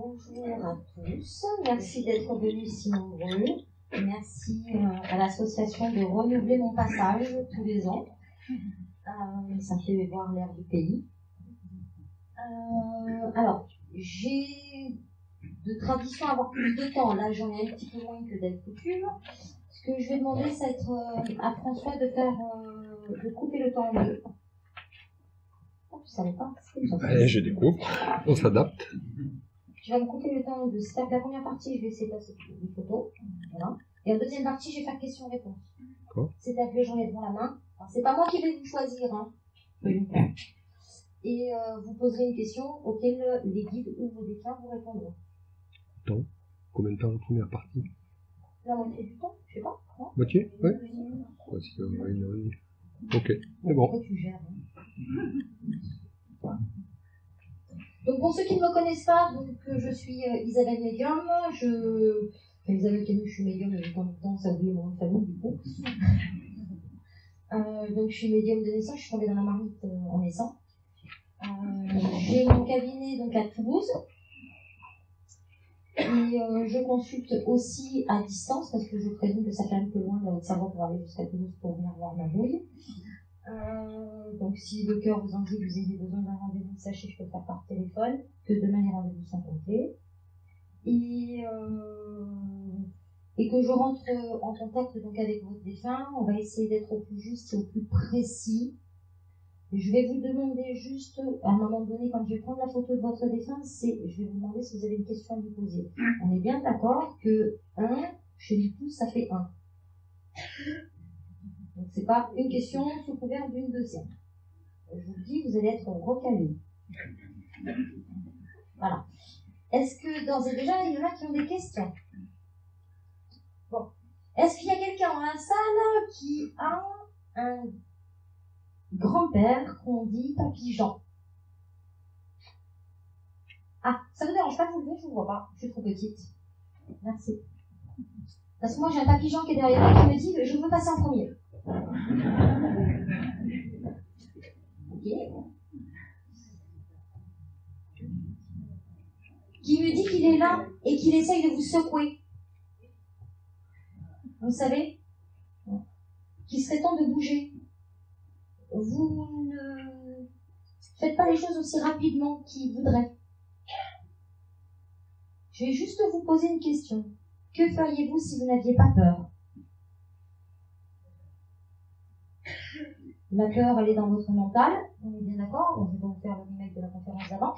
Bonjour à tous, merci d'être venus si nombreux. Merci à l'association de renouveler mon passage tous les ans. Ça fait voir l'air du pays. Alors, j'ai de tradition à avoir plus de temps. Là, j'en ai un petit peu moins que d'habitude. Ce que je vais demander, ça va être à François de faire, de couper le temps en deux. Oh, tu savais pas? Allez, je découvre. On s'adapte. Je vais me couper le temps en deux. C'est-à-dire que la première partie, je vais essayer de passer des photos. Voilà. Et la deuxième partie, je vais faire question-réponse. C'est-à-dire que les gens lèveront la main. Alors, c'est pas moi qui vais vous choisir, hein. Et vous poserez une question auquel les guides ou vos défunts vous répondront. Temps. Combien de temps la première partie? La moitié du temps, je sais pas. Non, moitié? Oui. Ouais, c'est une heure et demie. Ok, c'est bon. Pourquoi tu gères, hein. Donc pour ceux qui ne me connaissent pas, donc je suis Isabelle Médium. Isabelle Camus, je suis médium, mais de temps en temps, ça oublie mon nom de famille du coup. Donc je suis médium de naissance, je suis tombée dans la marmite en naissant. J'ai mon cabinet donc à Toulouse. Et je consulte aussi à distance, parce que je présume que ça fait un peu loin de la Haute-Savoie pour aller jusqu'à Toulouse pour venir voir ma bouille. Donc si le cœur vous en dit que vous ayez besoin d'un rendez-vous, sachez que je peux faire par téléphone, que demain les rendez-vous sont comptés. Et que je rentre en contact donc avec votre défunt. On va essayer d'être au plus juste et au plus précis. Je vais vous demander juste, à un moment donné, quand je vais prendre la photo de votre défunt, je vais vous demander si vous avez une question à lui poser. On est bien d'accord que 1 chez l'épouse, ça fait 1. Donc c'est pas une question sous couvert d'une deuxième. Je vous le dis, vous allez être recalé. Voilà. Est-ce que d'ores et déjà, il y en a qui ont des questions? Bon. Est-ce qu'il y a quelqu'un dans la salle qui a un grand-père qu'on dit Papy Jean? Ah, ça vous dérange pas de vous lever? Je vous vois pas. Je suis trop petite. Merci. Parce que moi, j'ai un Papy Jean qui est derrière moi qui me dit je veux passer en premier. Ok. Qui me dit qu'il est là et qu'il essaye de vous secouer. Vous savez? Qu'il serait temps de bouger. Vous ne faites pas les choses aussi rapidement qu'il voudrait. Je vais juste vous poser une question. Que feriez-vous si vous n'aviez pas peur? La peur, elle est dans votre mental. On est bien d'accord? Je vais vous faire le remake de la conférence d'avant.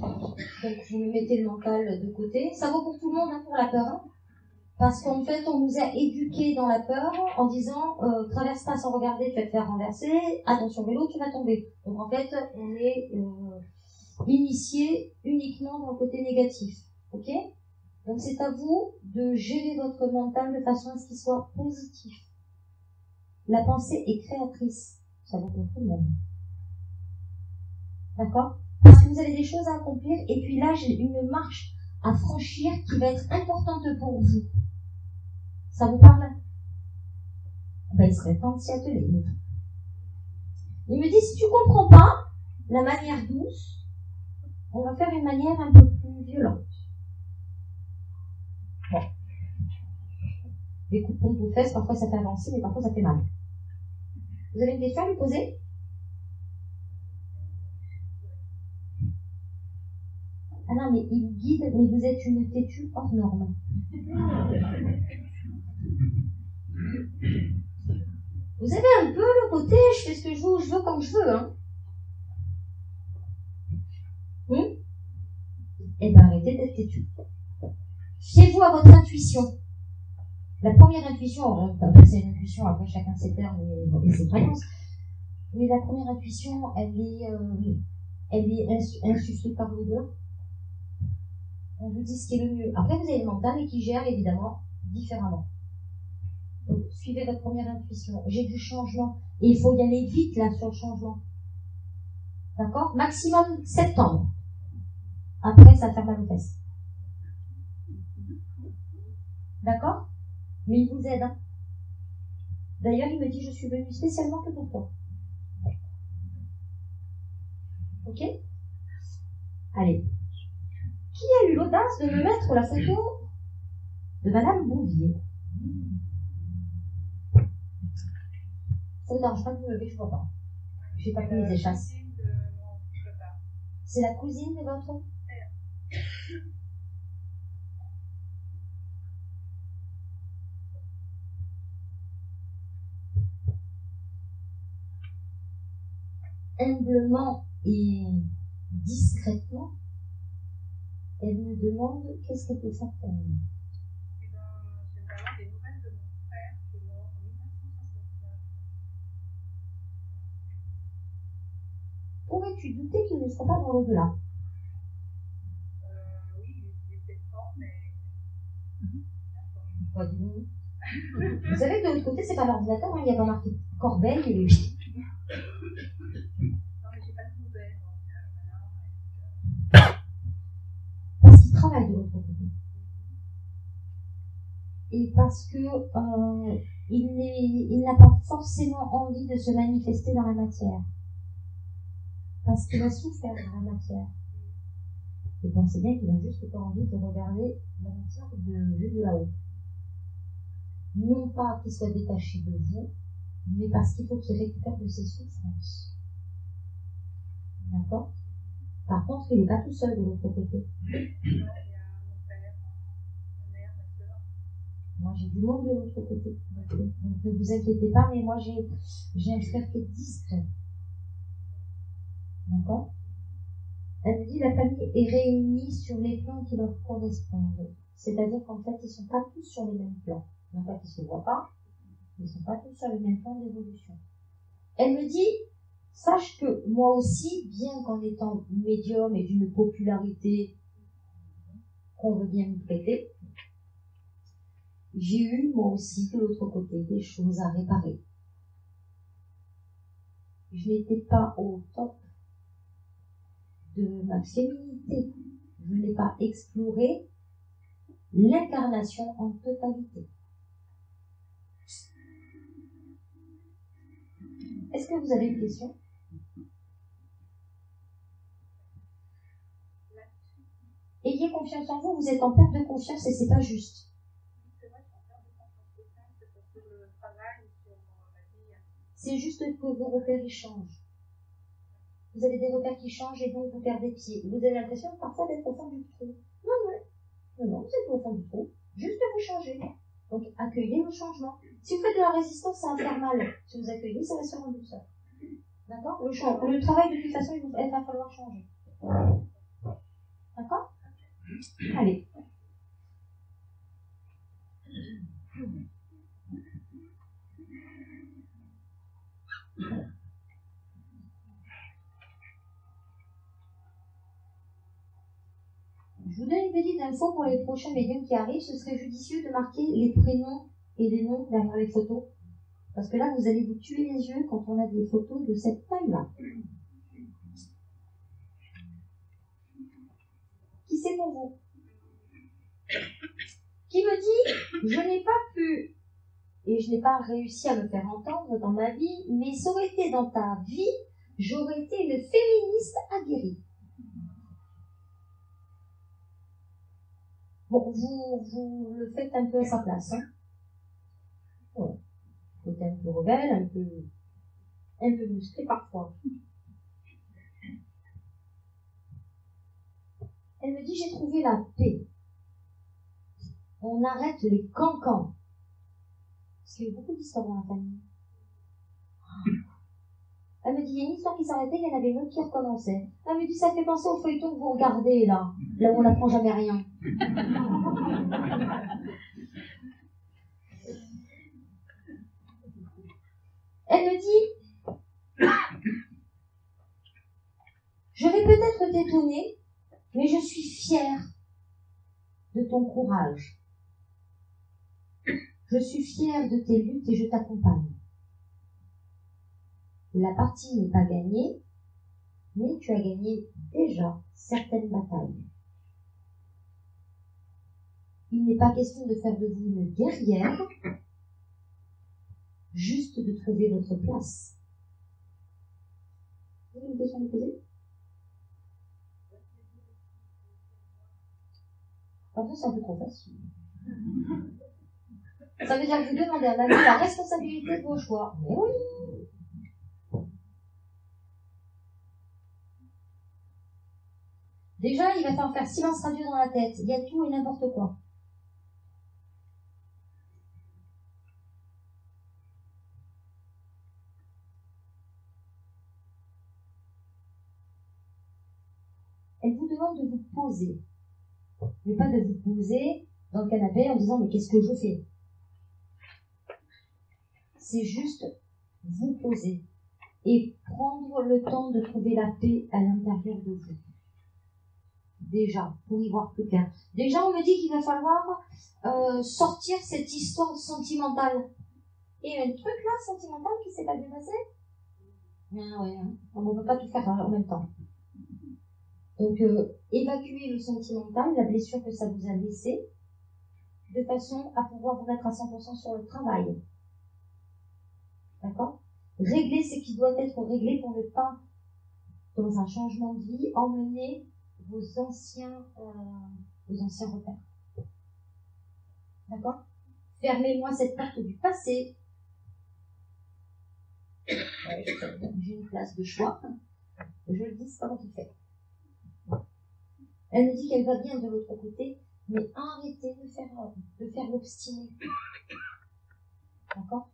Donc, vous mettez le mental de côté. Ça vaut pour tout le monde, hein, pour la peur. Hein, parce qu'en fait, on nous a éduqués dans la peur en disant traverse pas sans regarder, fais te faire renverser, attention vélo, tu vas tomber. Donc en fait, on est initié uniquement dans le côté négatif. Ok? Donc c'est à vous de gérer votre mental de façon à ce qu'il soit positif. La pensée est créatrice. Ça vaut pour tout le monde. D'accord? Parce que vous avez des choses à accomplir et puis là, j'ai une marche à franchir qui va être importante pour vous. Ça vous parle? Ben, il serait temps de s'y atteler. Il me dit, si tu comprends pas la manière douce, on va faire une manière un peu plus violente. Bon. Les coups de pompe aux fesses, parfois ça fait avancer, mais parfois ça fait mal. Vous avez une question à lui poser? Ah non, mais il guide, mais vous êtes une têtue hors norme. Vous avez un peu le côté, je fais ce que je veux comme je veux, hein. Eh bien, arrêtez d'être têtu. Fiez-vous à votre intuition. La première intuition, on peut appeler ça une intuition, après chacun ses termes et ses croyances, mais la première intuition, elle est insufflée par l'odeur. On vous dit ce qui est le mieux. Après, vous avez le mental et qui gère évidemment différemment. Donc, suivez votre première intuition. J'ai du changement. Et il faut y aller vite là sur le changement. D'accord? Maximum septembre. Après, ça fait mal aux fesses. D'accord? Mais il vous aide. Hein? D'ailleurs, il me dit, je suis venu spécialement que pour toi. Ok? Allez. Qui a eu l'audace de me mettre la photo de Madame Bouvier? Ça ne dérange pas de vous lever, je vois pas. Je n'ai pas pu les échasser. C'est la cousine de votre? Humblement et discrètement, elle me demande qu'est-ce qu'elle peut faire pour moi. C'est vraiment des nouvelles de mon frère qui est mort en 1969. Pourrais-tu douter qu'il ne soit pas dans l'au-delà? Oui, il était fort, mais. Pas du tout. Vous savez que de l'autre côté, c'est pas l'ordinateur, hein, il n'y a pas marqué Corbeil et Non, mais j'ai pas de nouvelles, donc voilà. parce qu'il travaille de l'autre côté. Et parce que il n'a pas forcément envie de se manifester dans la matière. Parce qu'il a souffert dans la matière. Et pensez bien qu'il n'a juste pas envie de regarder la matière de là-haut. Non pas qu'il soit détaché de vous, mais parce qu'il faut qu'il récupère de ses souffrances. D'accord? Par contre, il n'est pas tout seul de l'autre côté. Il y a mon père, ma mère, ma soeur. Moi, j'ai du monde de l'autre côté. Donc, ne vous inquiétez pas, mais moi, j'ai un frère qui est discret. D'accord? Elle me dit la famille est réunie sur les plans qui leur correspondent. C'est-à-dire qu'en fait, ils ne sont pas tous sur les mêmes plans. Non pas qu'ils ne se voient pas, ils ne sont pas tous sur les mêmes plans d'évolution. Elle me dit, sache que moi aussi, bien qu'en étant médium et d'une popularité qu'on veut bien me prêter, j'ai eu moi aussi de l'autre côté des choses à réparer. Je n'étais pas au top de ma féminité. Je n'ai pas exploré l'incarnation en totalité. Est-ce que vous avez une question? Ayez confiance en vous, vous êtes en perte de confiance et c'est pas juste. C'est vrai, je suis en perte de confiance totale, que ce soit sur le travail, sur ma vie. C'est juste que vos repères ils changent. Vous avez des repères qui changent et donc vous perdez pied. Vous avez l'impression parfois d'être au fond du trou. Non, vous êtes au fond du trou. Juste vous changez. Donc accueillez le changement. Si vous faites de la résistance, ça va faire mal. Si vous accueillez, ça va se faire en douceur. D'accord? Le travail, de toute façon, il va falloir changer. D'accord? Allez. Je vous donne une petite info pour les prochains médiums qui arrivent. Ce serait judicieux de marquer les prénoms et les noms derrière les photos. Parce que là, vous allez vous tuer les yeux quand on a des photos de cette taille-là. Qui c'est pour vous? Qui me dit, je n'ai pas pu, et je n'ai pas réussi à me faire entendre dans ma vie, mais ça aurait été dans ta vie, j'aurais été une féministe aguerrie. Bon, vous le faites un peu à sa place, hein. Ouais. Vous êtes un peu rebelle, un peu musclé parfois. Elle me dit, j'ai trouvé la paix. On arrête les cancans. Parce qu'il y a eu beaucoup d'histoires dans la famille. Elle me dit, il y a une histoire qui s'arrêtait, il y en avait une autre qui recommençait. Elle me dit, ça fait penser au feuilleton que vous regardez, là où on n'apprend jamais rien. Elle me dit, je vais peut-être t'étonner, mais je suis fière de ton courage. Je suis fière de tes luttes et je t'accompagne. La partie n'est pas gagnée, mais tu as gagné déjà certaines batailles. Il n'est pas question de faire de vous une guerrière, juste de trouver votre place. Vous avez une question à me poser? Comme ça, c'est un peu trop facile. Ça veut dire que vous demandez à l'ami la responsabilité de vos choix. Mais oui. Déjà, il va falloir faire silence radio dans la tête. Il y a tout et n'importe quoi. Elle vous demande de vous poser. Mais pas de vous poser dans le canapé en disant « mais qu'est-ce que je fais ?» C'est juste vous poser et prendre le temps de trouver la paix à l'intérieur de vous. Déjà, pour y voir plus clair. Déjà, on me dit qu'il va falloir sortir cette histoire sentimentale. Et il y a un truc là, sentimental, qui s'est pas bien passé. Ah ouais, hein. On ne peut pas tout faire en même temps. Donc, évacuer le sentimental, la blessure que ça vous a laissée, de façon à pouvoir vous mettre à 100% sur le travail. D'accord? Régler ce qui doit être réglé pour ne pas, dans un changement de vie, emmener vos anciens repères. D'accord? Fermez-moi cette porte du passé. J'ai une place de choix. Je le dis, c'est pas moi qui le fais. Elle me dit qu'elle va bien de l'autre côté, mais arrêtez de faire l'obstiné. D'accord?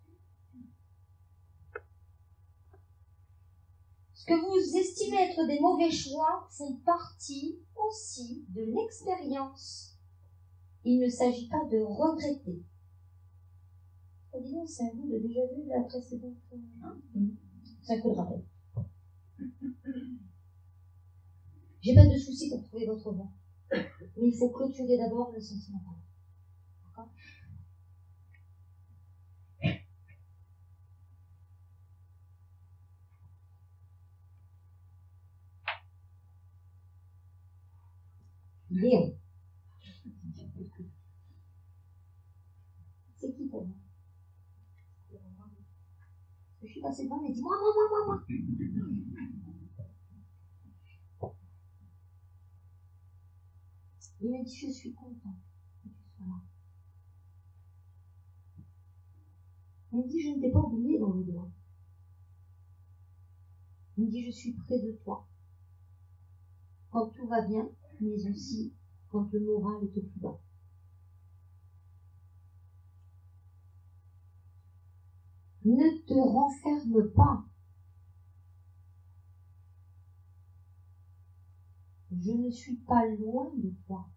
Ce que vous estimez être des mauvais choix font partie aussi de l'expérience. Il ne s'agit pas de regretter. Dis donc, c'est un goût de déjà vu de la précédente. C'est un coup de rappel. J'ai pas de souci pour trouver votre voie. Mais il faut clôturer d'abord le sentimental. D'accord? Léon. C'est qui pour moi? Je suis passée devant et dit moi. Il m'a dit je suis content que tu sois là. Il me dit je ne t'ai pas oublié dans le doigt. Il me dit je suis près de toi. Quand tout va bien, mais aussi quand le moral est au plus bas. Ne te renferme pas. Je ne suis pas loin de toi.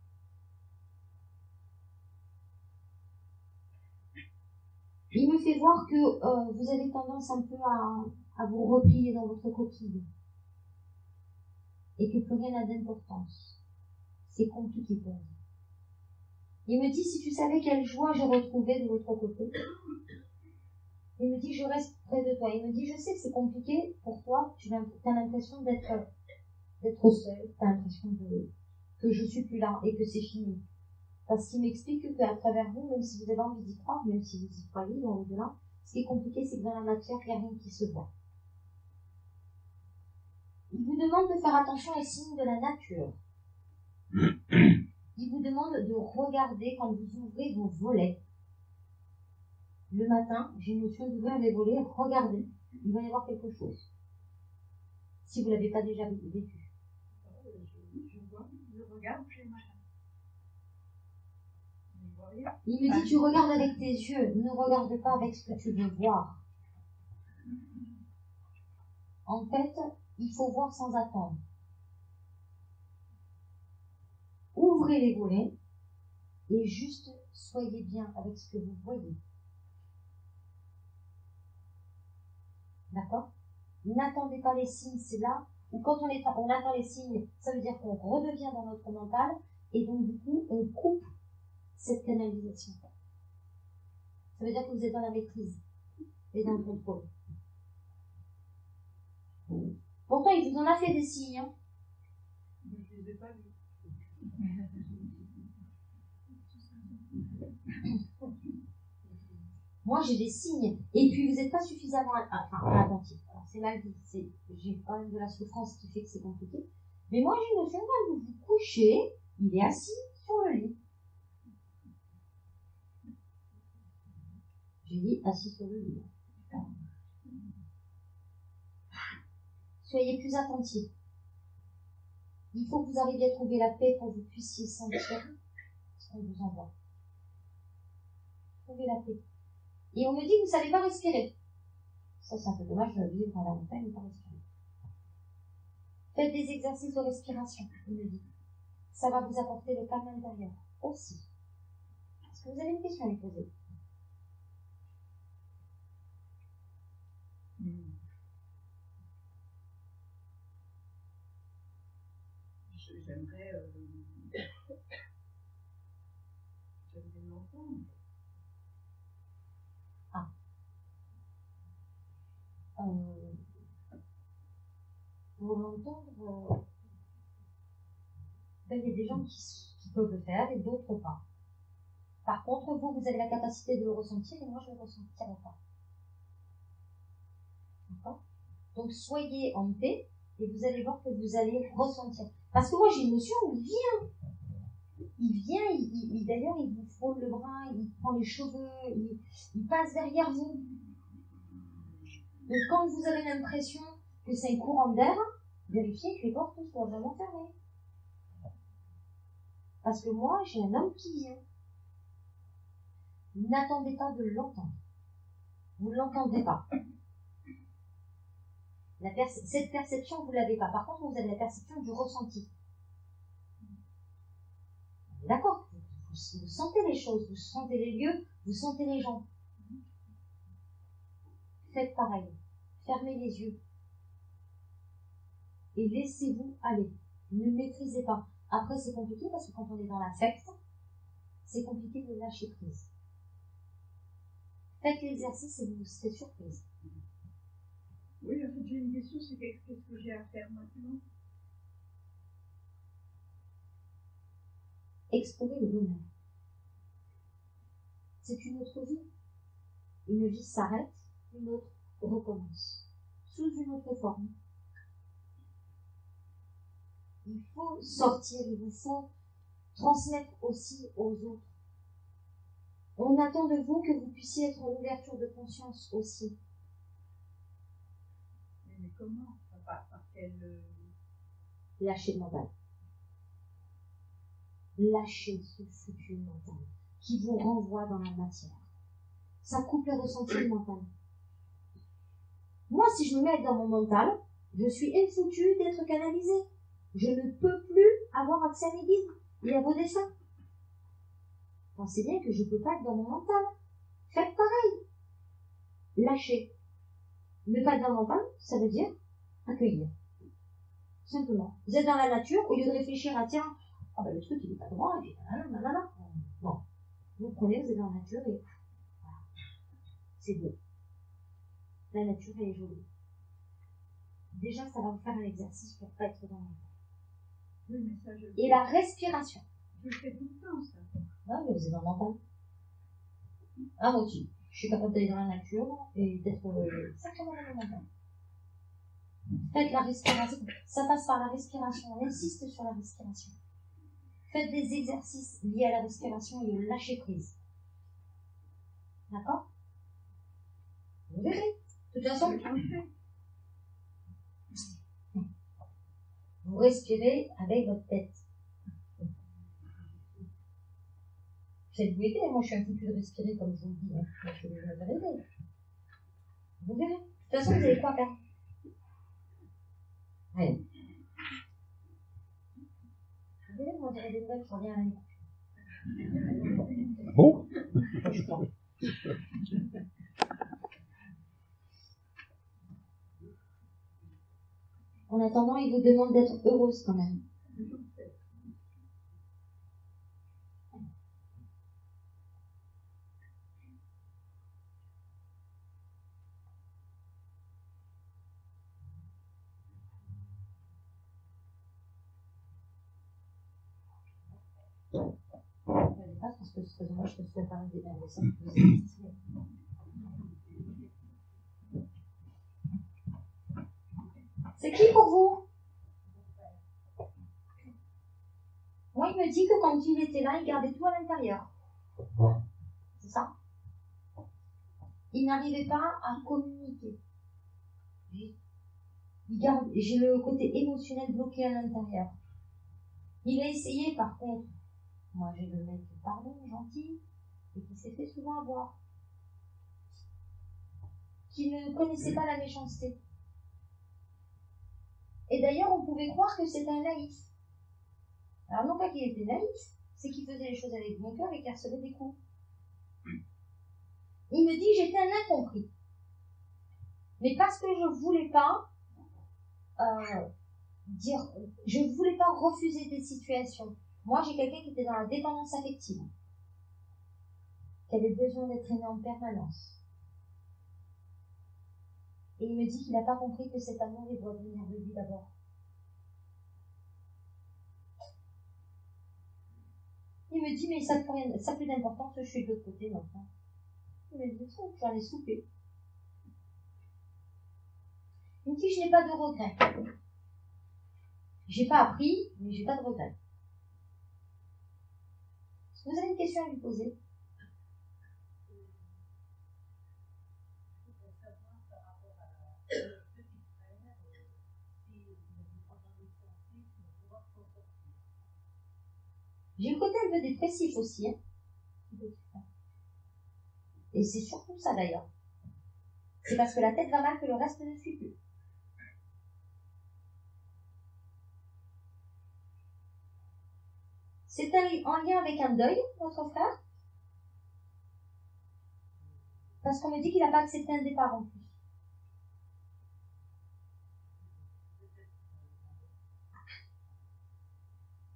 Il me fait voir que vous avez tendance un peu à vous replier dans votre coquille et que plus rien n'a d'importance. C'est compliqué pour vous. Il me dit, si tu savais quelle joie j'ai retrouvée de l'autre côté. Il me dit, je reste près de toi. Il me dit, je sais que c'est compliqué pour toi. Tu as l'impression d'être seul. Tu as l'impression que je suis plus là et que c'est fini. Parce qu'il m'explique qu'à travers vous, même si vous avez envie d'y croire, même si vous y croyez dans l'au-delà, ce qui est compliqué, c'est que dans la matière, il n'y a rien qui se voit. Il vous demande de faire attention aux signes de la nature. Il vous demande de regarder quand vous ouvrez vos volets. Le matin, j'ai une notion d'ouvrir les volets, regardez, il va y avoir quelque chose. Si vous ne l'avez pas déjà vécu. Je regarde chez le matin. Il me dit, tu regardes avec tes yeux, ne regarde pas avec ce que tu veux voir. En fait, il faut voir sans attendre. Ouvrez les volets et juste soyez bien avec ce que vous voyez. D'accord? N'attendez pas les signes, c'est là où quand on attend les signes, ça veut dire qu'on redevient dans notre mental et donc du coup, on coupe cette canalisation. Ça veut dire que vous êtes dans la maîtrise et dans le contrôle. Pourtant, il vous en a fait des signes. Hein. Je ne les ai pas vus. Moi, j'ai des signes. Et puis, vous n'êtes pas suffisamment attentif. Alors, c'est mal dit. J'ai quand même de la souffrance qui fait que c'est compliqué. Mais moi, j'ai une notion quand vous vous couchez, il est assis sur le lit. J'ai dit assis sur le lit. Soyez plus attentifs. Il faut que vous arriviez à trouver la paix pour que vous puissiez sentir ce qu'on vous envoie. Trouvez la paix. Et on me dit que vous ne savez pas respirer. Ça, c'est un peu dommage de vivre à la montagne et pas respirer. Faites des exercices de respiration, il me dit. Ça va vous apporter le calme intérieur aussi. Est-ce que vous avez une question à lui poser? J'aimerais l'entendre. Ah. Pour l'entendre, il y a des gens qui peuvent le faire et d'autres pas. Par contre, vous avez la capacité de le ressentir et moi, je ne le ressentirai pas. D'accord? Donc, soyez en paix et vous allez voir que vous allez ressentir. Parce que moi, j'ai une notion où il vient. D'ailleurs, il vous frôle le bras, il prend les cheveux, il passe derrière vous. Donc, quand vous avez l'impression que c'est un courant d'air, vérifiez que les portes soient vraiment fermées. Parce que moi, j'ai un homme qui vient. N'attendez pas de l'entendre. Vous ne l'entendez pas. Cette perception, vous ne l'avez pas. Par contre, vous avez la perception du ressenti. D'accord? Vous sentez les choses, vous sentez les lieux, vous sentez les gens. Faites pareil. Fermez les yeux. Et laissez-vous aller. Ne maîtrisez pas. Après, c'est compliqué parce que quand on est dans l'affect, c'est compliqué de lâcher prise. Faites l'exercice et vous serez surprise. Oui, en fait, j'ai une question, c'est qu'est-ce que j'ai à faire maintenant? Explorer le bonheur. C'est une autre vie. Une vie s'arrête, une autre recommence. Sous une autre forme. Il faut sortir, il vous faut transmettre aussi aux autres. On attend de vous que vous puissiez être en ouverture de conscience aussi. Mais comment? Par quel... Lâchez le mental. Lâchez ce foutu mental qui vous renvoie dans la matière. Ça coupe les ressentis mentaux. Moi, si je me mets dans mon mental, je suis infoutue d'être canalisée. Je ne peux plus avoir accès à mes guides et à vos dessins. Pensez bien que je ne peux pas être dans mon mental. Faites pareil. Lâchez. Ne pas être dans le mental, ça veut dire accueillir. Simplement. Vous êtes dans la nature, au lieu de réfléchir à tiens, oh ben le truc il n'est pas droit, et puis nanana. Non. Vous prenez, vous êtes dans la nature et voilà. C'est beau. La nature elle est jolie. Déjà, ça va vous faire un exercice pour ne pas être dans le mental. Oui, mais ça, et la respiration. Je le fais tout le temps, ça. Non, mais vous êtes dans le mental. Ah, moi aussi. Je suis capable d'aller dans la nature et d'être sacrément dans le mental. Faites la respiration. Ça passe par la respiration. On insiste sur la respiration. Faites des exercices liés à la respiration et au lâcher prise. D'accord? Vous verrez. De toute façon, vous respirez avec votre tête. Faites-vous aider. Moi, je suis un foutu de respirer comme je vous le dis. Hein. Moi, je vais vous aider. Vous verrez. De toute façon, vous avez quoi faire? Allez. Vous verrez, moi, j'aurai des nouvelles, je reviens à l'année prochaine. Bon? Je pense. En attendant, il vous demande d'être heureuse quand même. Parce que ce serait dommage que ce soit pas un des ça. C'est qui pour vous? Moi, il me dit que quand il était là, il gardait tout à l'intérieur. C'est ça? il n'arrivait pas à communiquer. J'ai le côté émotionnel bloqué à l'intérieur. Il a essayé, par contre, moi j'ai le mec pardon, gentil, et qui s'est fait souvent avoir, qui ne connaissait pas la méchanceté. Et d'ailleurs, on pouvait croire que c'était un naïf. Alors non pas qu'il était naïf, c'est qu'il faisait les choses avec bon cœur et qu'il recevait des coups. Il me dit j'étais un incompris. Mais parce que je voulais pas je voulais pas refuser des situations. Moi, j'ai quelqu'un qui était dans la dépendance affective, qui avait besoin d'être aimé en permanence. Et il me dit qu'il n'a pas compris que cet amour, il doit venir de lui d'abord. Il me dit, mais ça n'a plus d'importance, je suis de l'autre côté maintenant. Il me dit, j'en ai soupé. Il me dit, je n'ai pas de regrets. J'ai pas appris, mais j'ai pas de regrets. Est-ce que vous avez une question à lui poser? J'ai le côté un peu dépressif aussi. Hein. Et c'est surtout ça d'ailleurs. C'est parce que la tête va mal que le reste ne suit plus. C'est en lien avec un deuil, votre frère? Parce qu'on me dit qu'il n'a pas accepté un départ en plus.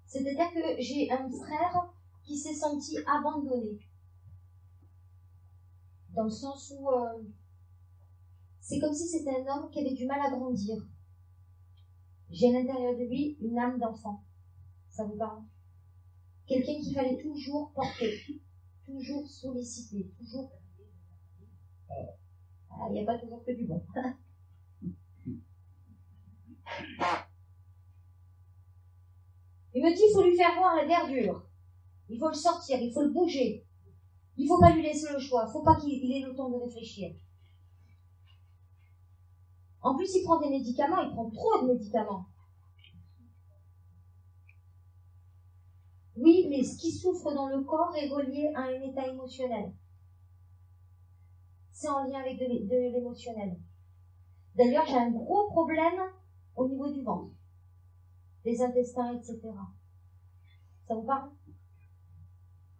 C'est-à-dire que j'ai un frère qui s'est senti abandonné. Dans le sens où c'est comme si c'était un homme qui avait du mal à grandir. J'ai à l'intérieur de lui une âme d'enfant. Ça vous parle? Quelqu'un qu'il fallait toujours porter, toujours solliciter, toujours... Il n'y a pas toujours que du bon. Il me dit, il faut lui faire voir la verdure. Il faut le sortir, il faut le bouger. Il ne faut pas lui laisser le choix. Il ne faut pas qu'il ait le temps de réfléchir. En plus, il prend des médicaments, il prend trop de médicaments. Oui, mais ce qui souffre dans le corps est relié à un état émotionnel. C'est en lien avec de l'émotionnel. D'ailleurs, j'ai un gros problème au niveau du ventre, des intestins, etc. Ça vous parle?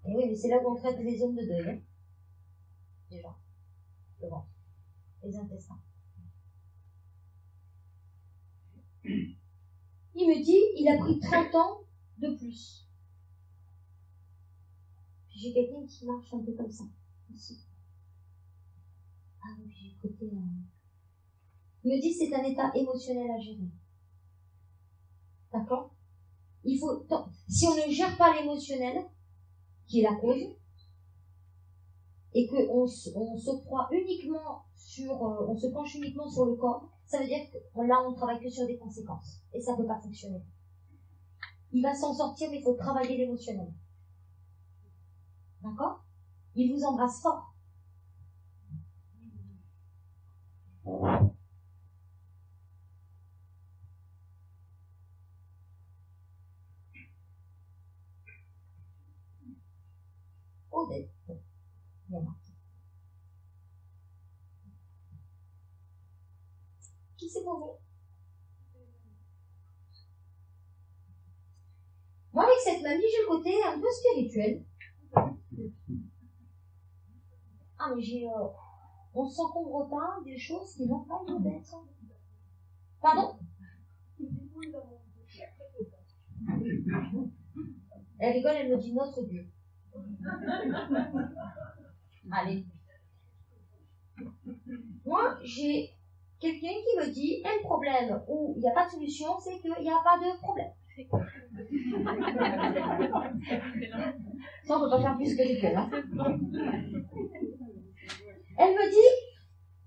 Et oui, mais c'est là où on traite les zones de deuil. Hein. Déjà, le ventre, les intestins. Il me dit, il a pris 30 ans de plus. Puis j'ai quelqu'un qui marche un peu comme ça, ici. Ah oui, j'ai le côté... Il me dit, c'est un état émotionnel à gérer. D'accord? Il faut... Si on ne gère pas l'émotionnel, qui est la cause, et qu'on s'octroie uniquement sur... on se penche uniquement sur le corps, ça veut dire que là, on ne travaille que sur des conséquences. Et ça ne peut pas fonctionner. Il va s'en sortir, mais il faut travailler l'émotionnel. D'accord? Il vous embrasse fort. Odette. Bien marqué. Qui c'est pour vous? Moi, avec cette mamie, j'ai le côté un peu spirituel. Ah, mais on ne s'encombre pas des choses qui n'ont pas lieu d'être. Pardon? Elle rigole, elle me dit notre Dieu. Allez. Moi, j'ai quelqu'un qui me dit un problème où il n'y a pas de solution, c'est qu'il n'y a pas de problème. Ça, on ne peut pas faire plus spirituel. Hein. Elle me dit,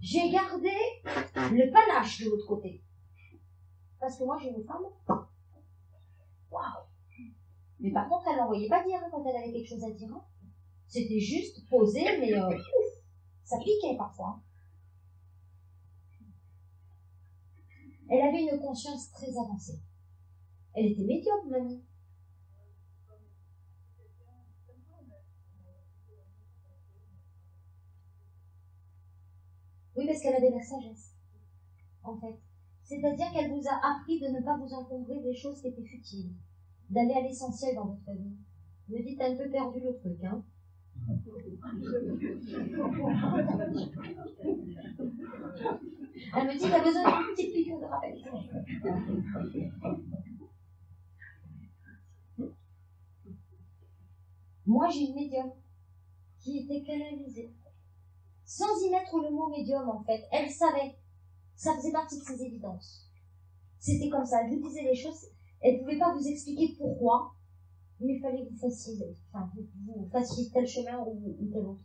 j'ai gardé le panache de l'autre côté. Parce que moi, j'ai une femme. Waouh! Mais par contre, elle n'envoyait pas dire hein, quand elle avait quelque chose à dire. Hein. C'était juste posé, mais Ça piquait parfois. Elle avait une conscience très avancée. Elle était médium, mamie. Oui, parce qu'elle avait la sagesse, en fait. C'est-à-dire qu'elle vous a appris de ne pas vous encombrer des choses qui étaient futiles, d'aller à l'essentiel dans votre vie. Me dites un peu perdu le truc, hein. Elle me dit, t'as besoin d'une petite piqûre de rappel. Moi, j'ai une médium qui était canalisée. Sans y mettre le mot médium, en fait. Elle savait. Ça faisait partie de ses évidences. C'était comme ça. Elle vous disait les choses. Elle ne pouvait pas vous expliquer pourquoi, mais il fallait que vous fassiez tel chemin ou tel autre.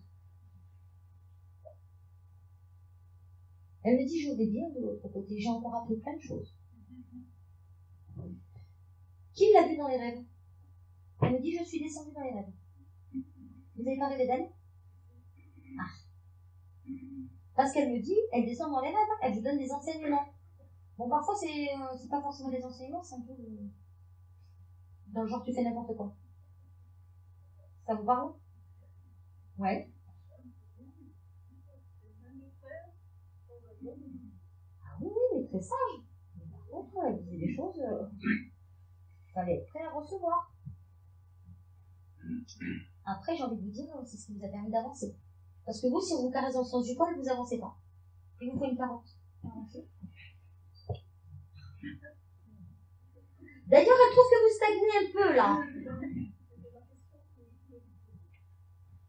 Elle me dit, je vais bien de l'autre côté. J'ai encore appris plein de choses. Qui l'a vu dans les rêves? Elle me dit, je suis descendue dans les rêves. Vous n'avez pas rêvé d'elle? Ah. Parce qu'elle me dit, elle descend dans les rêves, elle vous donne des enseignements. Bon, parfois, c'est pas forcément des enseignements, c'est un peu dans le genre, tu fais n'importe quoi. Ça vous parle? Ouais. Ah oui, mais très sage. Mais par contre, elle disait des choses, il fallait être prêt à recevoir. Après, j'ai envie de vous dire, c'est ce qui vous a permis d'avancer. Parce que vous, si on vous caresse dans le sens du poil, vous avancez pas. Il vous faut une carotte. D'ailleurs, elle trouve que vous stagnez un peu, là.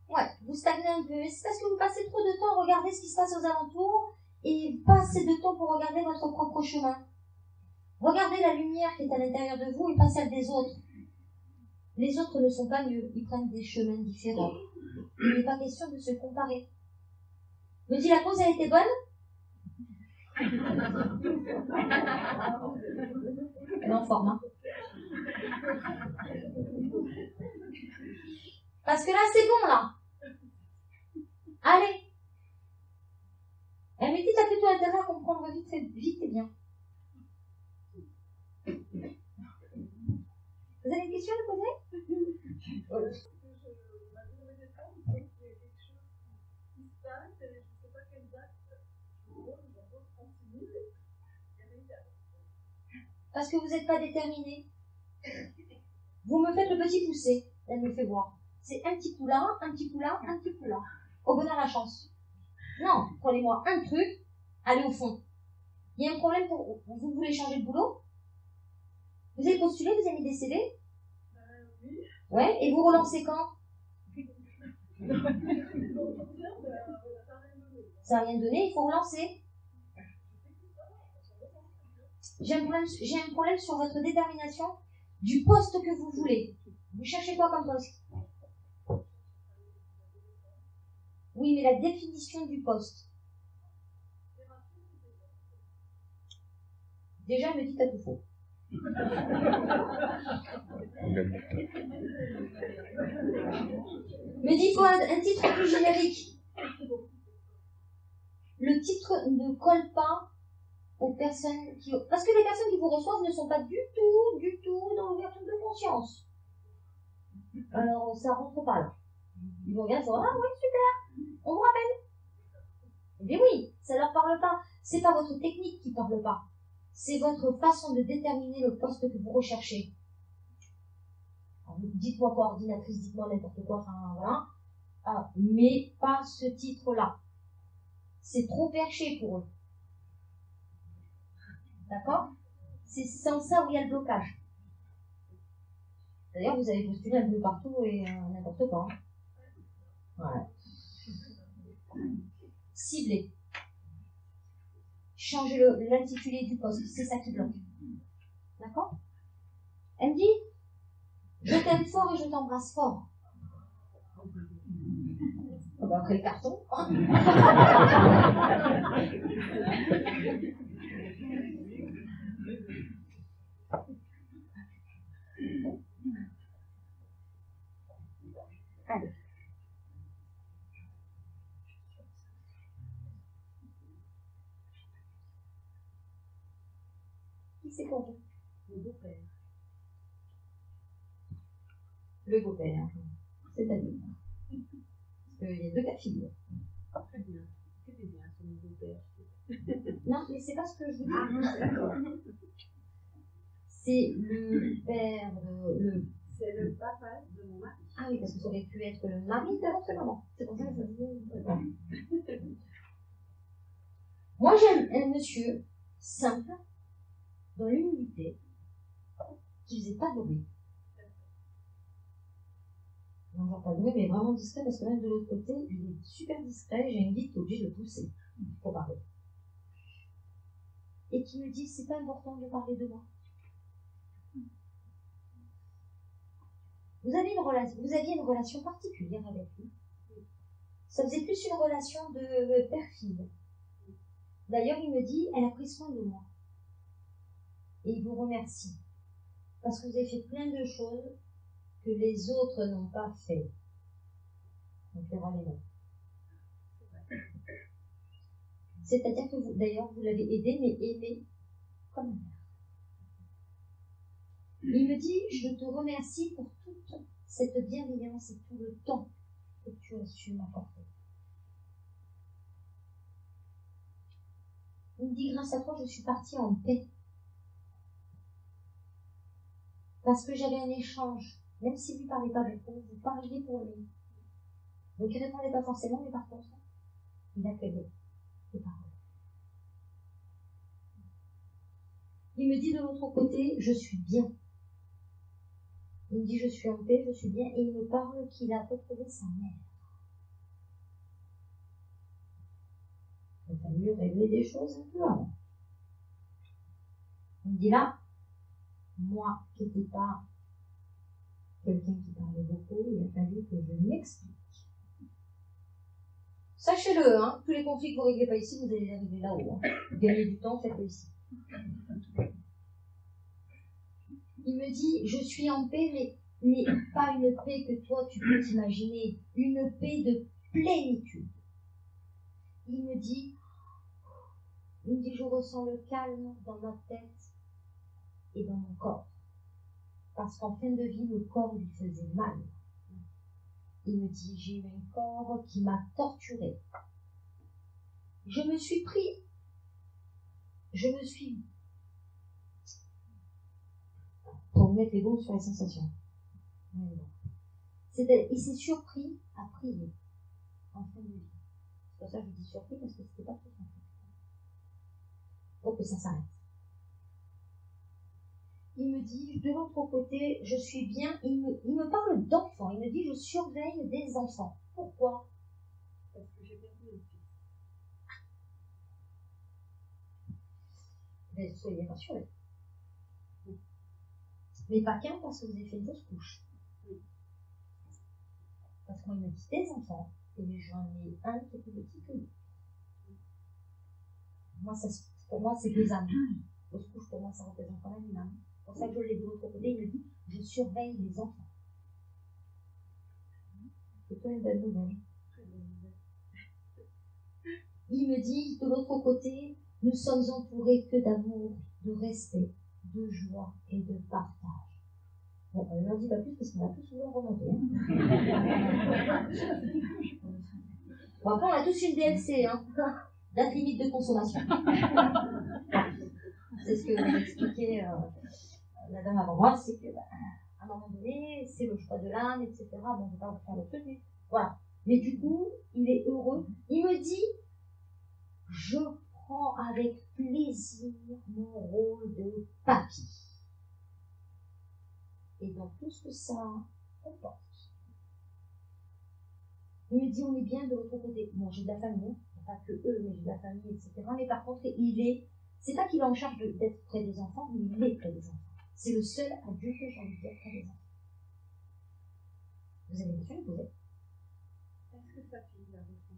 Ouais, vous stagnez un peu. C'est parce que vous passez trop de temps à regarder ce qui se passe aux alentours et pas assez de temps pour regarder votre propre chemin. Regardez la lumière qui est à l'intérieur de vous et pas celle des autres. Les autres ne sont pas mieux, ils prennent des chemins différents. Il n'est pas question de se comparer. Me dit, la pause a été bonne? Elle est en forme, hein. Parce que là, c'est bon, là. Allez. Elle me dit, t'as plutôt intérêt à comprendre vite et bien. Vous avez une question à me poser? Parce que vous n'êtes pas déterminé. Vous me faites le petit poussé. Elle me fait voir. C'est un petit coup là, un petit coup là, un petit coup là. Au bonheur la chance. Non, prenez-moi un truc, allez au fond. Il y a un problème pour vous voulez changer de boulot? Vous avez postulé, vous avez mis des CV? Oui. Ouais, et vous relancez quand? Ça n'a rien donné, il faut relancer. J'ai un problème sur votre détermination du poste que vous voulez. Vous cherchez quoi comme poste? Oui, mais la définition du poste. Déjà, elle me dit t'as tout faux. Me dit il faut un titre plus générique. Le titre ne colle pas aux personnes qui... Parce que les personnes qui vous reçoivent ne sont pas du tout dans l'ouverture de conscience. Alors, ça rentre pas là. Ils vont regarder, ah oui, super, on vous rappelle. Eh bien oui, ça leur parle pas. C'est pas votre technique qui parle pas. C'est votre façon de déterminer le poste que vous recherchez. Alors, dites-moi coordinatrice, dites-moi n'importe quoi, enfin voilà. Ah, mais pas ce titre-là. C'est trop perché pour eux. D'accord? C'est sans ça où il y a le blocage. D'ailleurs, vous avez postulé un peu partout et n'importe quoi. Hein. Voilà. Ciblez. Changez l'intitulé du poste. C'est ça qui bloque. D'accord? Elle me dit, je t'aime fort et je t'embrasse fort. Oh bah après le carton. Allez. c'est quoi vous? Le beau-père. Le beau-père. C'est-à-dire. Parce qu'il y a deux cas de figure. Très bien. Que c'est bien, c'est mon beau-père. Non, mais c'est pas ce que je vous dis. Ah, d'accord. C'est le père de... C'est le papa de mon mari. Ah oui, parce que ça aurait pu être le mari de votre maman. C'est pour ça que ça disait... Moi, j'aime un monsieur simple, dans l'humilité, qui faisait pas de bruit. Non, genre pas de bruit, mais vraiment discret, parce que même de l'autre côté, il est super discret, j'ai une guide qui est obligée de le pousser pour parler. Et qui me dit, c'est pas important de parler de moi. Vous aviez une relation particulière avec lui. Ça faisait plus une relation de père-fille. D'ailleurs, il me dit, elle a pris soin de moi. Et il vous remercie. Parce que vous avez fait plein de choses que les autres n'ont pas fait. Donc, il y aura les mots. C'est-à-dire que vous, d'ailleurs, vous l'avez aidé, mais aimé comme un père. Il me dit, je te remercie pour toute cette bienveillance et tout le temps que tu as su m'apporter. Il me dit, grâce à toi, je suis partie en paix. Parce que j'avais un échange. Même si vous ne parlez pas beaucoup, vous parliez pour lui. Donc il ne répondait pas forcément, mais par contre, il accueillait les paroles. Il me dit de l'autre côté, je suis bien. Il me dit, je suis en paix, je suis bien, et il me parle qu'il a retrouvé sa mère. Il a fallu régler des choses un peu avant. Il me dit là, moi qui n'étais pas quelqu'un qui parlait beaucoup, il a fallu que je m'explique. Sachez-le, hein, tous les conflits que vous ne réglez pas ici, vous allez les régler là-haut. Hein. Vous gagnez du temps, faites-le ici. Il me dit, je suis en paix, mais pas une paix que toi tu peux t'imaginer, une paix de plénitude. Il me dit, je ressens le calme dans ma tête et dans mon corps. Parce qu'en fin de vie, le corps lui faisait mal. Il me dit, j'ai eu un corps qui m'a torturé. Je me suis pour mettre les mots sur les sensations. Il s'est surpris à prier en fin de vie. C'est pour ça que je dis surpris, parce que c'était pas très simple. Pour que ça s'arrête. Il me dit, de l'autre côté, je suis bien. Il me parle d'enfants. Il me dit, je surveille des enfants. Pourquoi? Parce que j'ai perdu un fils. Mais soyez rassurés. Mais pas qu'un, parce que vous avez fait une fausse couche. Oui. Parce qu'on me dit des enfants, et j'en ai un qui est plus petit que lui. Pour moi, c'est deux âmes. Fausse couche, pour moi, ça représente quand même une âme. C'est pour ça que je l'ai de l'autre côté, il me dit, je surveille les enfants. C'est toi une bonne nouvelle. Il me dit, de l'autre côté, nous sommes entourés que d'amour, de respect, de joie et de partage. Bon, on n'en dit pas plus parce qu'on a tous souvent remonté. Hein. Bon, après, on a tous une DLC, hein. Date limite de consommation. C'est ce que m'expliquait la dame avant moi, c'est que, à un moment donné, c'est le choix de l'âme, etc. Bon, je ne vais pas vous faire le truc, mais voilà. Mais du coup, il est heureux. Il me dit, je prends avec plaisir mon rôle de papy. Et dans tout ce que ça comporte. Il me dit, on est bien de l'autre côté. Bon, j'ai de la famille, pas que eux, mais j'ai de la famille, etc. Mais par contre, c'est pas qu'il est en charge d'être près des enfants, mais il est près des enfants. C'est le seul adulte, j'ai envie de dire, près des enfants. Vous avez des questions à poser? Est-ce que sa fille l'a reçu?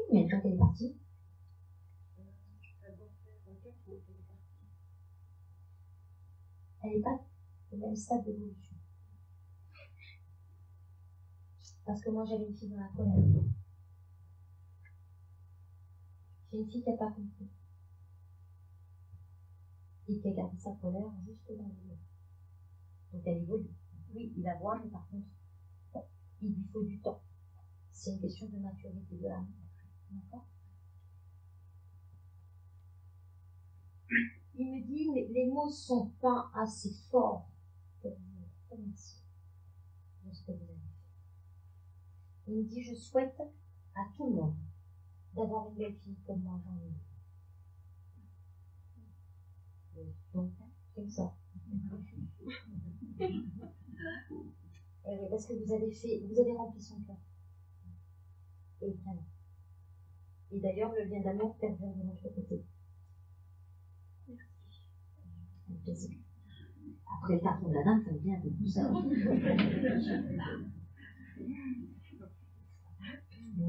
Combien de temps qu'elle est partie? Elle doit faire 4 ans qu'elle est partie. Elle n'est pas au même stade d'évolution. Parce que moi, j'avais une fille dans la colère. C'est une fille qui n'a pas compris. Et qui a gardé sa colère juste dans le lieu. Donc elle évolue. Oui, il la voit, mais par contre, il lui faut du temps. C'est une question de maturité de l'âme. D'accord? Il me dit, mais les mots ne sont pas assez forts pour vous remercier de ce que vous avez fait. Il me dit, je souhaite à tout le monde d'avoir une belle fille comme moi j'en ai eu. Donc, comme ça. Et oui, parce que vous avez rempli son cœur. Et vraiment. Et d'ailleurs, le lien d'amour perdure de notre côté. Avec plaisir. Après le carton de la dame, ça vient de tout ça.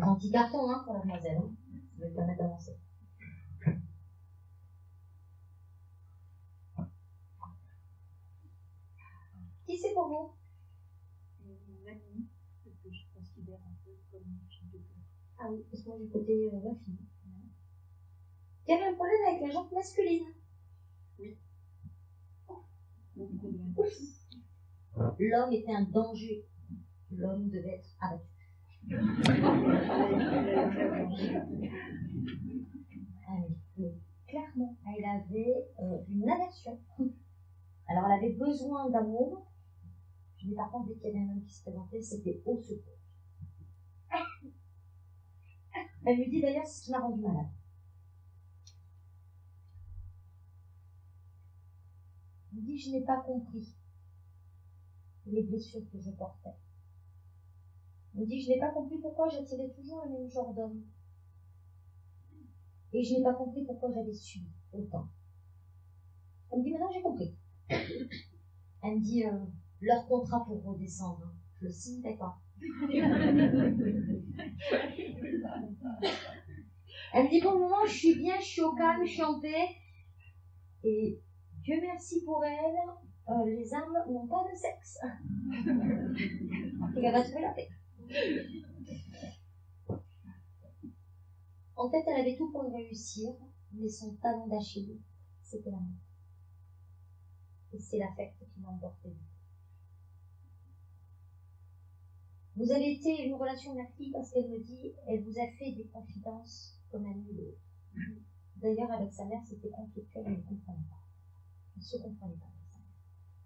Un petit carton, hein, pour la demoiselle. Hein. Ça va lui permettre d'avancer. Qui c'est pour vous? Une amie que je considère un peu comme une fille de cœur. Ah oui, parce que moi j'ai côté ma fille. Tu avais un problème avec la jante masculine? Oui. L'homme était un danger. L'homme devait être abattu. Ah oui, clairement, elle avait une aversion. Alors elle avait besoin d'amour. Mais par contre, dès qu'il y avait un homme qui se présentait, c'était au secours. Elle lui dit d'ailleurs ce qui m'a rendu malade. Elle me dit, je n'ai pas compris les blessures que je portais. Elle me dit, je n'ai pas compris pourquoi j'attirais toujours le même genre d'homme. Et je n'ai pas compris pourquoi j'avais subi autant. Elle me dit, maintenant j'ai compris. Elle me dit, leur contrat pour redescendre, je le signerai pas. Elle me dit, pour le moment, je suis bien, je suis au calme, je suis en paix. Et Dieu merci pour elle, les âmes n'ont pas de sexe. Et elle va trouver la paix. En fait, elle avait tout pour réussir, mais son talon d'Achille, c'était l'amour. Et c'est l'affect qui m'a emporté. Vous avez été une relation mère-fille parce qu'elle me dit, elle vous a fait des confidences comme un nul autre. D'ailleurs, avec sa mère, c'était conflictuel, elle ne comprenait pas. Elle ne se comprenait pas avec sa mère.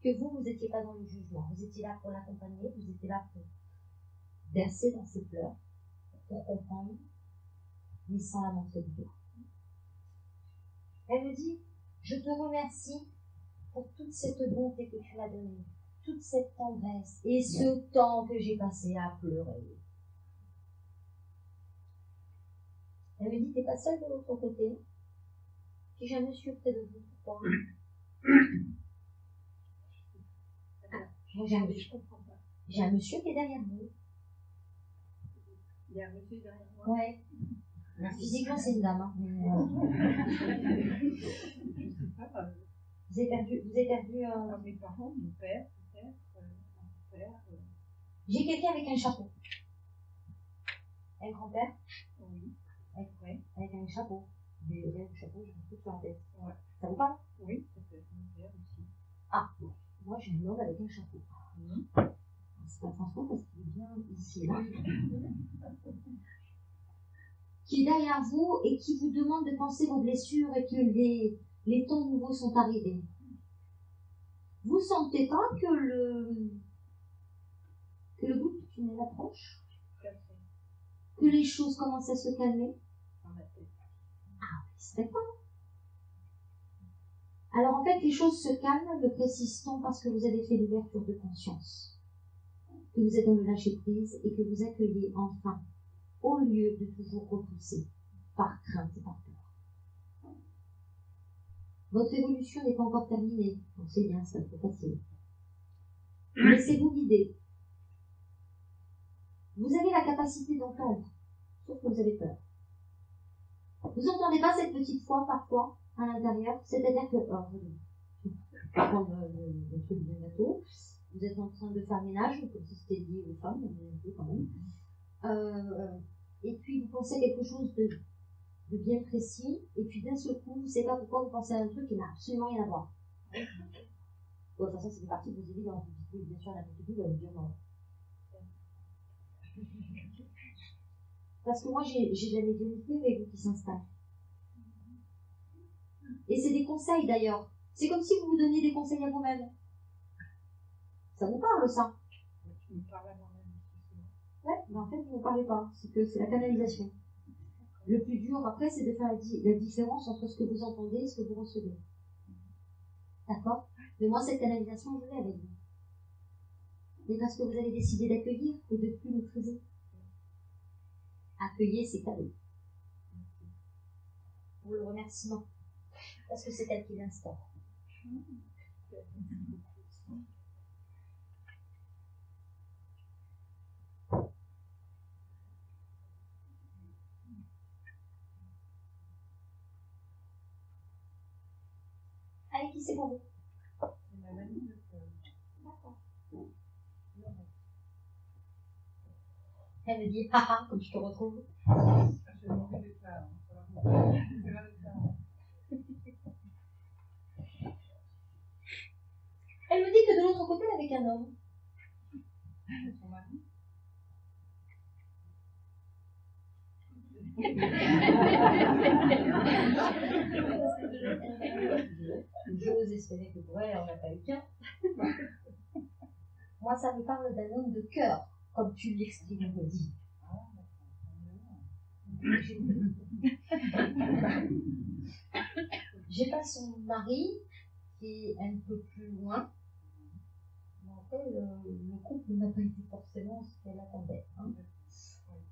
Que vous n'étiez pas dans le jugement. Vous étiez là pour l'accompagner, vous étiez là pour verser dans ses pleurs, pour comprendre, mais sans la montrer du doigt. Elle me dit, je te remercie pour toute cette bonté que tu m'as donnée, toute cette tendresse et ce temps que j'ai passé à pleurer. Elle me dit, t'es pas seule de l'autre côté. Puis j'ai un monsieur près de vous. Pourquoi? J'ai un monsieur qui est derrière vous. Il y a un monsieur derrière moi. Ouais. Physiquement, c'est une dame. Hein, mais, Je sais pas. Vous avez perdu Mes parents, mon père, peut-être, mon père. J'ai quelqu'un avec un chapeau. Un grand-père? Oui. Avec un chapeau. Mais le chapeau, j'ai un truc sur la tête. Ouais. Ça vous parle? Oui, ça peut être mon père aussi. Ah, moi j'ai un homme avec un chapeau. C'est pas François parce qu'il est bien ici, là. Qui est derrière vous et qui vous demande de penser vos blessures et que les temps nouveaux sont arrivés. Vous sentez pas que le bout du tunnel approche? Que les choses commencent à se calmer? Ah, c'est pas. Alors en fait, les choses se calment, le précise-t-on, parce que vous avez fait l'ouverture de conscience, que vous êtes dans le lâcher-prise et que vous accueillez enfin, au lieu de toujours repousser par crainte et par peur. Votre évolution n'est pas encore terminée, donc c'est bien, c'est pas trop facile. Laissez-vous guider. Vous avez la capacité d'entendre, sauf que vous avez peur. Vous n'entendez pas cette petite voix parfois à l'intérieur, c'est-à-dire que, prendre le truc du gâteau, vous êtes en train de faire ménage, comme si c'était lié aux femmes, mais un peu quand même. Et puis vous pensez à quelque chose de bien précis, et puis d'un seul coup, vous ne savez pas pourquoi vous pensez à un truc qui n'a absolument rien à voir. Ouais, de toute façon, c'est une partie de vos évidences. Oui, bien sûr, la petite va vous dire non. Parce que moi, j'ai de la médiumnité avec vous qui s'installe. Et c'est des conseils d'ailleurs. C'est comme si vous vous donniez des conseils à vous-même. Ça vous parle, ça? Tu me parles à moi-même. Ouais, mais en fait, vous ne parlez pas. C'est que c'est la canalisation. Le plus dur, après, c'est de faire la différence entre ce que vous entendez et ce que vous recevez. D'accord? Mais moi, cette canalisation, je l'ai avec vous. Mais parce que vous avez décidé d'accueillir et de plus maîtriser. Accueillir, c'est cadeau. Pour le remerciement. Parce que c'est elle qui l'instaure. Allez, qui c'est pour vous? C'est ma mamie de D'accord. Elle me dit, haha, comme je te retrouve. j'ai demandé des fleurs. C'est vrai des fleurs. Elle me dit que de l'autre côté, elle est avec un homme. Son mari. J'ose espérer que pour elle, on n'a pas eu qu'un. Moi, ça me parle d'un homme de cœur, comme tu l'expliques, on me dit. J'ai pas son mari, qui est un peu plus loin. Mais en fait, le couple n'a pas été forcément ce qu'elle attendait. Hein.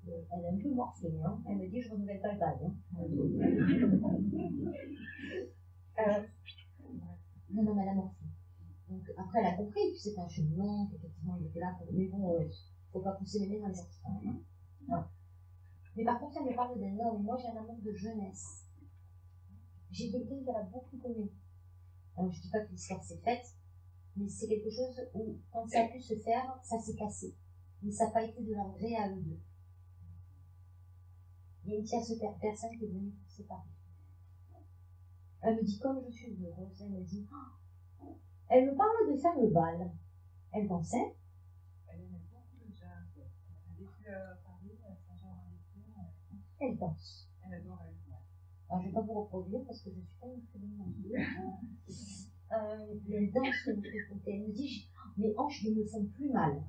Elle est un peu morflée. Hein. Elle me dit, je renouvelle pas le bail. Hein. Non, mais elle a morflé. Donc, après, elle a compris que c'était un cheminement, qu'effectivement, il était là pour... Mais bon, faut pas pousser les mains dans les sorties. Hein. Voilà. Mais par contre, elle me parle d'un homme. Moi, j'ai un amour de jeunesse. J'ai quelqu'un qui a beaucoup aimé. Alors, je dis pas que l'histoire s'est faite, mais c'est quelque chose où, quand ça a pu se faire, ça s'est cassé. Mais ça n'a pas été de leur gré à eux deux. Il y a une tierce personne qui est venue pour séparer. Elle me dit, comme je suis heureuse, elle me dit, oh. Elle me parle de faire le bal. Elle dansait. Elle aimait beaucoup le jazz. Elle a vécu à Paris, à Saint-Jean-en-Étienne. Elle danse. Elle adore elle. Alors, je ne vais pas vous reproduire parce que je suis pas une très bonne danseuse. Elle danse de l'autre côté. Elle me dit, mes hanches ne me font plus mal.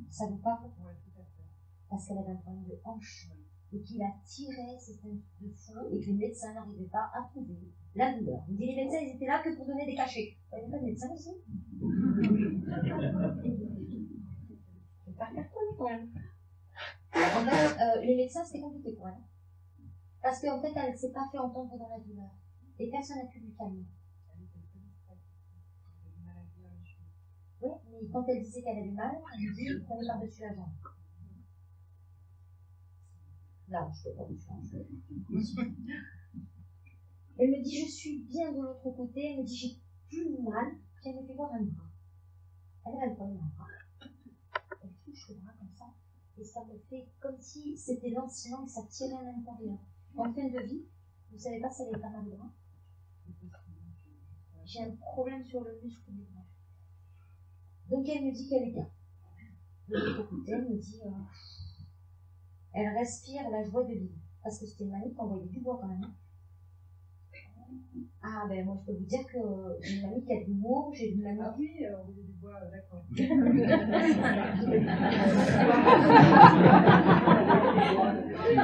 Ça vous parle? Oui, tout à fait. Parce qu'elle avait un problème de hanche. Et qu'il a tiré, c'était un truc de fou, et que les médecins n'arrivaient pas à trouver la douleur. Il me dit, les médecins, ils étaient là que pour donner des cachets. Il n'y avait pas de médecin aussi. Je vais pas cartonner quand même. En fait, les médecins, c'était compliqué pour elle. Parce qu'en fait, elle ne s'est pas fait entendre dans la douleur. Et personne n'a pu lui calmer. Elle était très distraite. Elle avait du mal à dire les choses. Oui, mais quand elle disait qu'elle avait mal, elle lui dit, prenez par-dessus la jambe. Là, je ne peux pas dessus. Elle me dit, je suis bien de l'autre côté. Elle me dit, j'ai plus mal. Puis elle me fait voir un bras. Elle avait le problème d'un bras. Elle touche le bras comme ça. Et ça me fait comme si c'était l'ancien et ça tirait à l'intérieur. En fin de vie, vous ne savez pas si elle avait pas mal de bras. J'ai un problème sur le muscle du bras. Donc elle me dit qu'elle est bien. De l'autre côté, elle me dit... Elle respire la joie de vivre. Parce que c'était une mamie qui envoyait du bois quand même. Ah ben moi je peux vous dire que j'ai une mamie qui a de l'humour, j'ai une mamie... Ah oui, on voulait du bois, d'accord.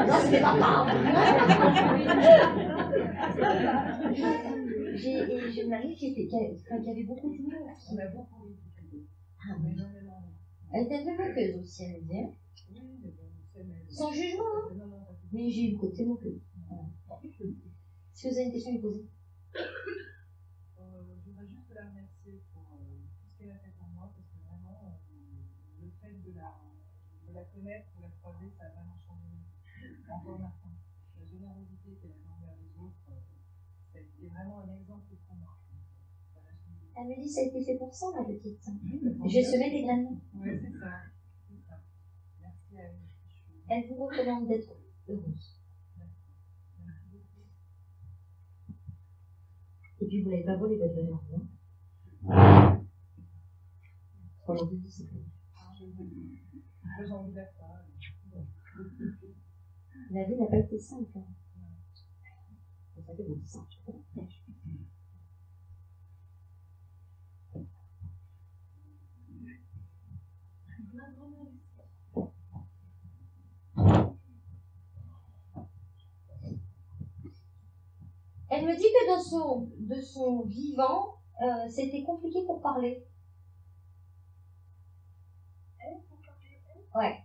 Non, c'était pas grave. J'ai une mamie qui avait beaucoup d'humour. On a beaucoup ri. Ah, mais Énormément. elle était un peu moqueuse aussi, elle me dit. Oui, mais bon, c'est... Sans jugement, hein. Non, non, Mais j'ai eu le côté moqueux. Voilà. Est-ce que vous avez une question à lui poser? je voudrais juste la remercier pour tout ce qu'elle a fait pour moi, parce que vraiment, le fait de la connaître, de la croiser, ça a vraiment changé encore maintenant. La générosité qu'elle a envers les autres, ça a été vraiment un exemple pour moi. Voilà, Elle me dit ça a été fait pour ça, ma petite. oui, J'ai semé des graines. Oui, c'est ça. C'est ça. Merci à elle. Elle vous recommande d'être heureuse. Et puis vous n'avez pas volé votre bonheur. Pendant toute discipline. J'ai envie d'être ça. La vie n'a pas été simple. Hein. Ça fait beaucoup simple. Elle me dit que de son vivant, c'était compliqué pour parler. Ouais.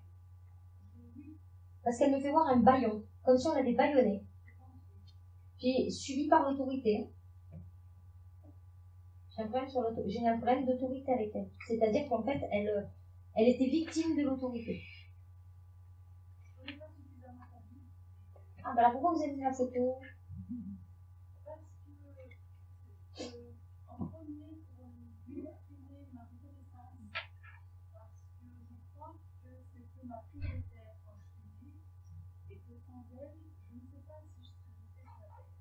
Parce qu'elle me fait voir un bâillon, comme si on l'avait bâillonné. Puis suivi par l'autorité. J'ai un problème d'autorité avec elle. C'est-à-dire qu'en fait, elle était victime de l'autorité. Ah, bah alors pourquoi vous avez mis la photo? En premier, pour lui exprimer ma reconnaissance, parce que je crois que c'était ma prioritaire quand je suis née, et que sans elle, je ne sais pas si je serais restée sur la terre.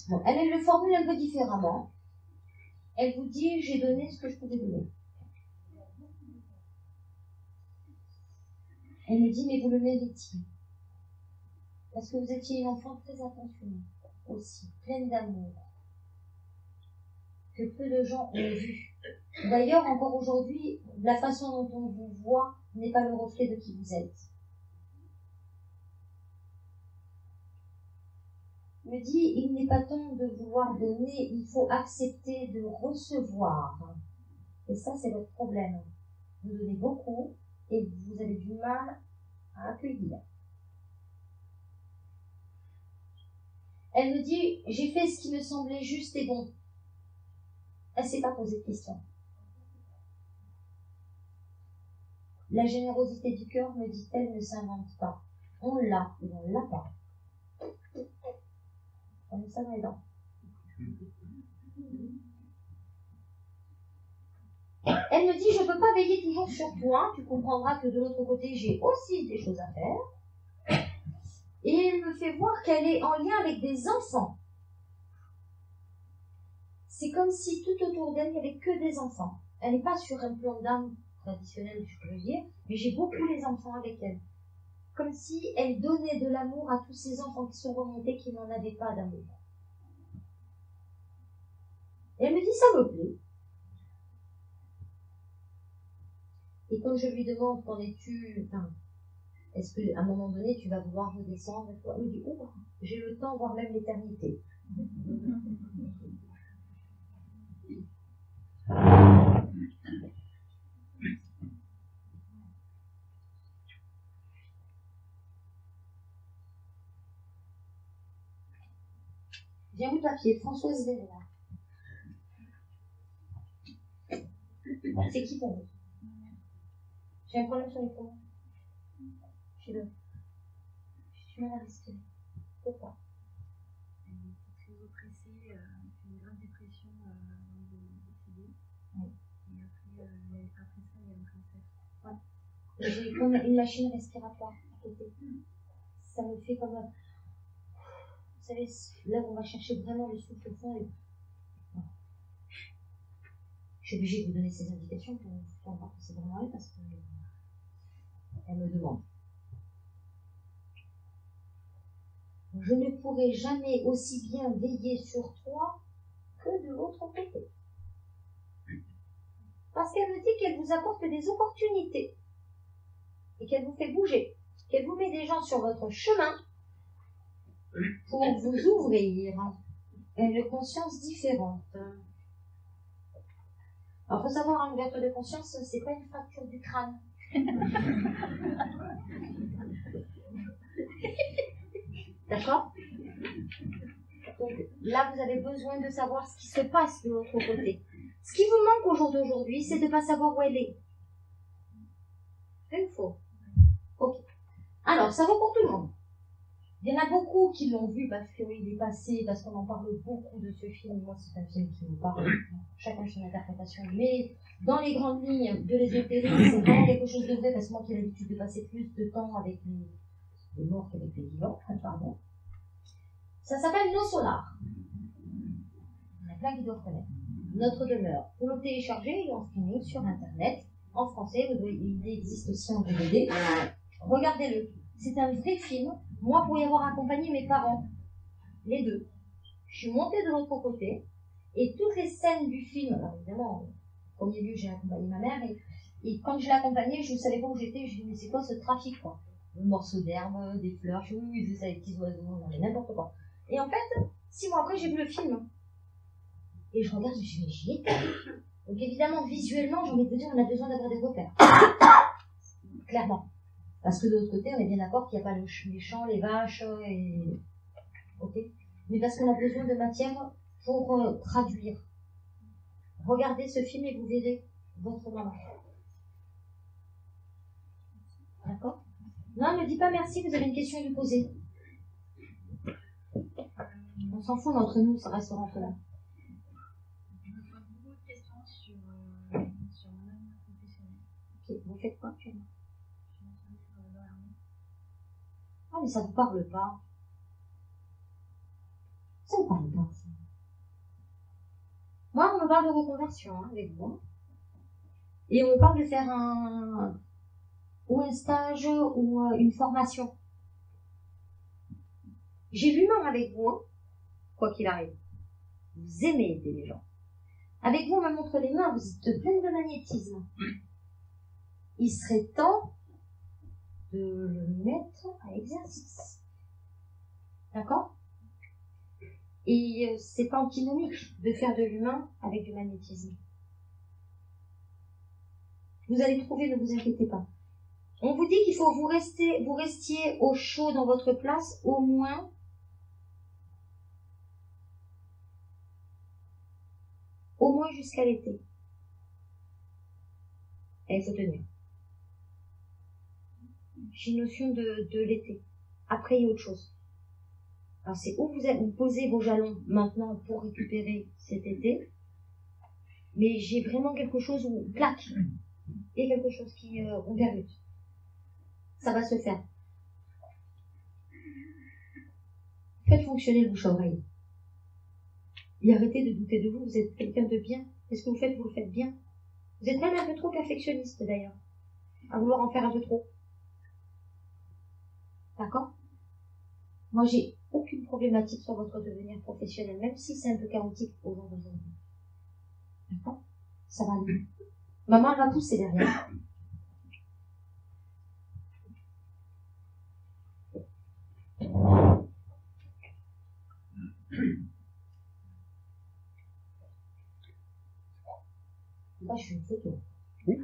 Bon, elle le formule un peu différemment. Elle vous dit, j'ai donné ce que je pouvais donner. Elle me dit, mais vous le méritiez. Parce que vous étiez une enfant très attentionnée, aussi, pleine d'amour, que peu de gens ont vu. D'ailleurs, encore aujourd'hui, la façon dont on vous voit n'est pas le reflet de qui vous êtes. Il me dit, il n'est pas temps de vouloir donner, il faut accepter de recevoir. Et ça, c'est votre problème. Vous donnez beaucoup et vous avez du mal à accueillir. Elle me dit, j'ai fait ce qui me semblait juste et bon. Elle ne s'est pas posé de questions. La générosité du cœur, me dit-elle, ne s'invente pas. On l'a ou on ne l'a pas. On met ça dans les dents. Elle me dit, je ne peux pas veiller toujours sur toi. Tu comprendras que de l'autre côté, j'ai aussi des choses à faire. Et elle me fait voir qu'elle est en lien avec des enfants. C'est comme si tout autour d'elle, il n'y avait que des enfants. Elle n'est pas sur un plan d'âme traditionnel, je peux le dire, mais j'ai beaucoup les enfants avec elle. Comme si elle donnait de l'amour à tous ces enfants qui sont remontés, qui n'en avaient pas d'amour. Et elle me dit, ça me plaît. Et quand je lui demande, qu'en es-tu, est-ce qu'à un moment donné, tu vas vouloir redescendre? Elle me dit, oh, j'ai le temps, voire même l'éternité. Viens le papier, Françoise Vénéla. C'est qui pour vous? J'ai un problème sur les poumons. J'ai du mal à respirer. Pourquoi? Elle était très oppressée, une grave dépression avant de décéder. Oui. Et après ça, il y a un cancer. Ouais. J'ai comme une machine respiratoire à côté. Ça me fait comme... Vous savez, là où on va chercher vraiment le souffle au fond. Voilà. Je suis obligée de vous donner ces indications pour voir que c'est vraiment elle parce qu'elle me demande. Je ne pourrai jamais aussi bien veiller sur toi que de l'autre côté. Parce qu'elle me dit qu'elle vous apporte des opportunités et qu'elle vous fait bouger, qu'elle vous met des gens sur votre chemin pour vous ouvrir à une conscience différente. Alors, il faut savoir, une ouverture de conscience, c'est pas une fracture du crâne. D'accord? Donc là, vous avez besoin de savoir ce qui se passe de l'autre côté. Ce qui vous manque au jour d'aujourd'hui, c'est de ne pas savoir où elle est. C'est faux. Ok. Alors, ça vaut pour tout le monde. Il y en a beaucoup qui l'ont vu parce qu'il est passé, parce qu'on en parle beaucoup de ce film. Moi, c'est un film qui me parle. Chacun son interprétation. Mais dans les grandes lignes de l'ésotérisme, c'est vraiment quelque chose de vrai parce que moi qui ai l'habitude de passer plus de temps avec les morts qu'avec les vivants. Pardon. Ça s'appelle No Solar. plein qui doivent connaître. Notre demeure. Vous le téléchargez, il est en streaming sur Internet, en français, il existe aussi en DVD. Regardez-le. C'est un vrai film. Moi, pour y avoir accompagné mes parents, les deux, je suis montée de l'autre côté, et toutes les scènes du film, alors évidemment, au premier lieu, j'ai accompagné ma mère, et quand je l'ai accompagnée, je ne savais pas où j'étais, je me dis, mais c'est quoi ce trafic, quoi? Un morceau d'herbe, des fleurs, je me disais ça, les petits oiseaux, non, mais n'importe quoi. Et en fait, 6 mois après, j'ai vu le film. Et je regarde, je me dis, mais j'y étais. Donc évidemment, visuellement, j'ai envie de dire, on a besoin d'avoir des repères. Clairement. Parce que de l'autre côté, on est bien d'accord qu'il n'y a pas les champs, les vaches, et... Ok. Mais parce qu'on a besoin de matière pour traduire. Regardez ce film et vous verrez votre maman. D'accord? Non, ne dis pas merci, vous avez une question à lui poser. On s'en fout d'entre nous, ça restera entre là. Je me pose beaucoup de questions sur mon avenir professionnel. Ok, vous faites quoi actuellement? Je suis dans l'armée. Ah, mais ça vous parle pas. Ça vous parle pas, ça. Moi, on me parle de reconversion, hein, avec vous. Et on me parle de faire un stage ou une formation. J'ai l'humain avec vous, hein, quoi qu'il arrive. Vous aimez aider les gens. Avec vous, on me montre les mains, vous êtes pleine de magnétisme. Il serait temps de le mettre à exercice. D'accord? Et c'est pas antinomique de faire de l'humain avec du magnétisme. Vous allez trouver, ne vous inquiétez pas. On vous dit qu'il faut vous restiez au chaud dans votre place au moins jusqu'à l'été. Et il faut tenir. J'ai une notion de l'été. Après, il y a autre chose. Alors, c'est où vous posez vos jalons maintenant pour récupérer cet été. Mais j'ai vraiment quelque chose où, clac, et quelque chose qui on permute. Ça va se faire. Faites fonctionner le bouche-oreille. Et arrêtez de douter de vous, vous êtes quelqu'un de bien. Qu'est-ce que vous faites? Vous le faites bien. Vous êtes même un peu trop perfectionniste d'ailleurs, à vouloir en faire un peu trop. D'accord? Moi, j'ai aucune problématique sur votre devenir professionnel, même si c'est un peu chaotique au jour d'aujourd'hui. D'accord? Ça va aller. Maman, elle va pousser derrière. Là, je fais une photo. Oui.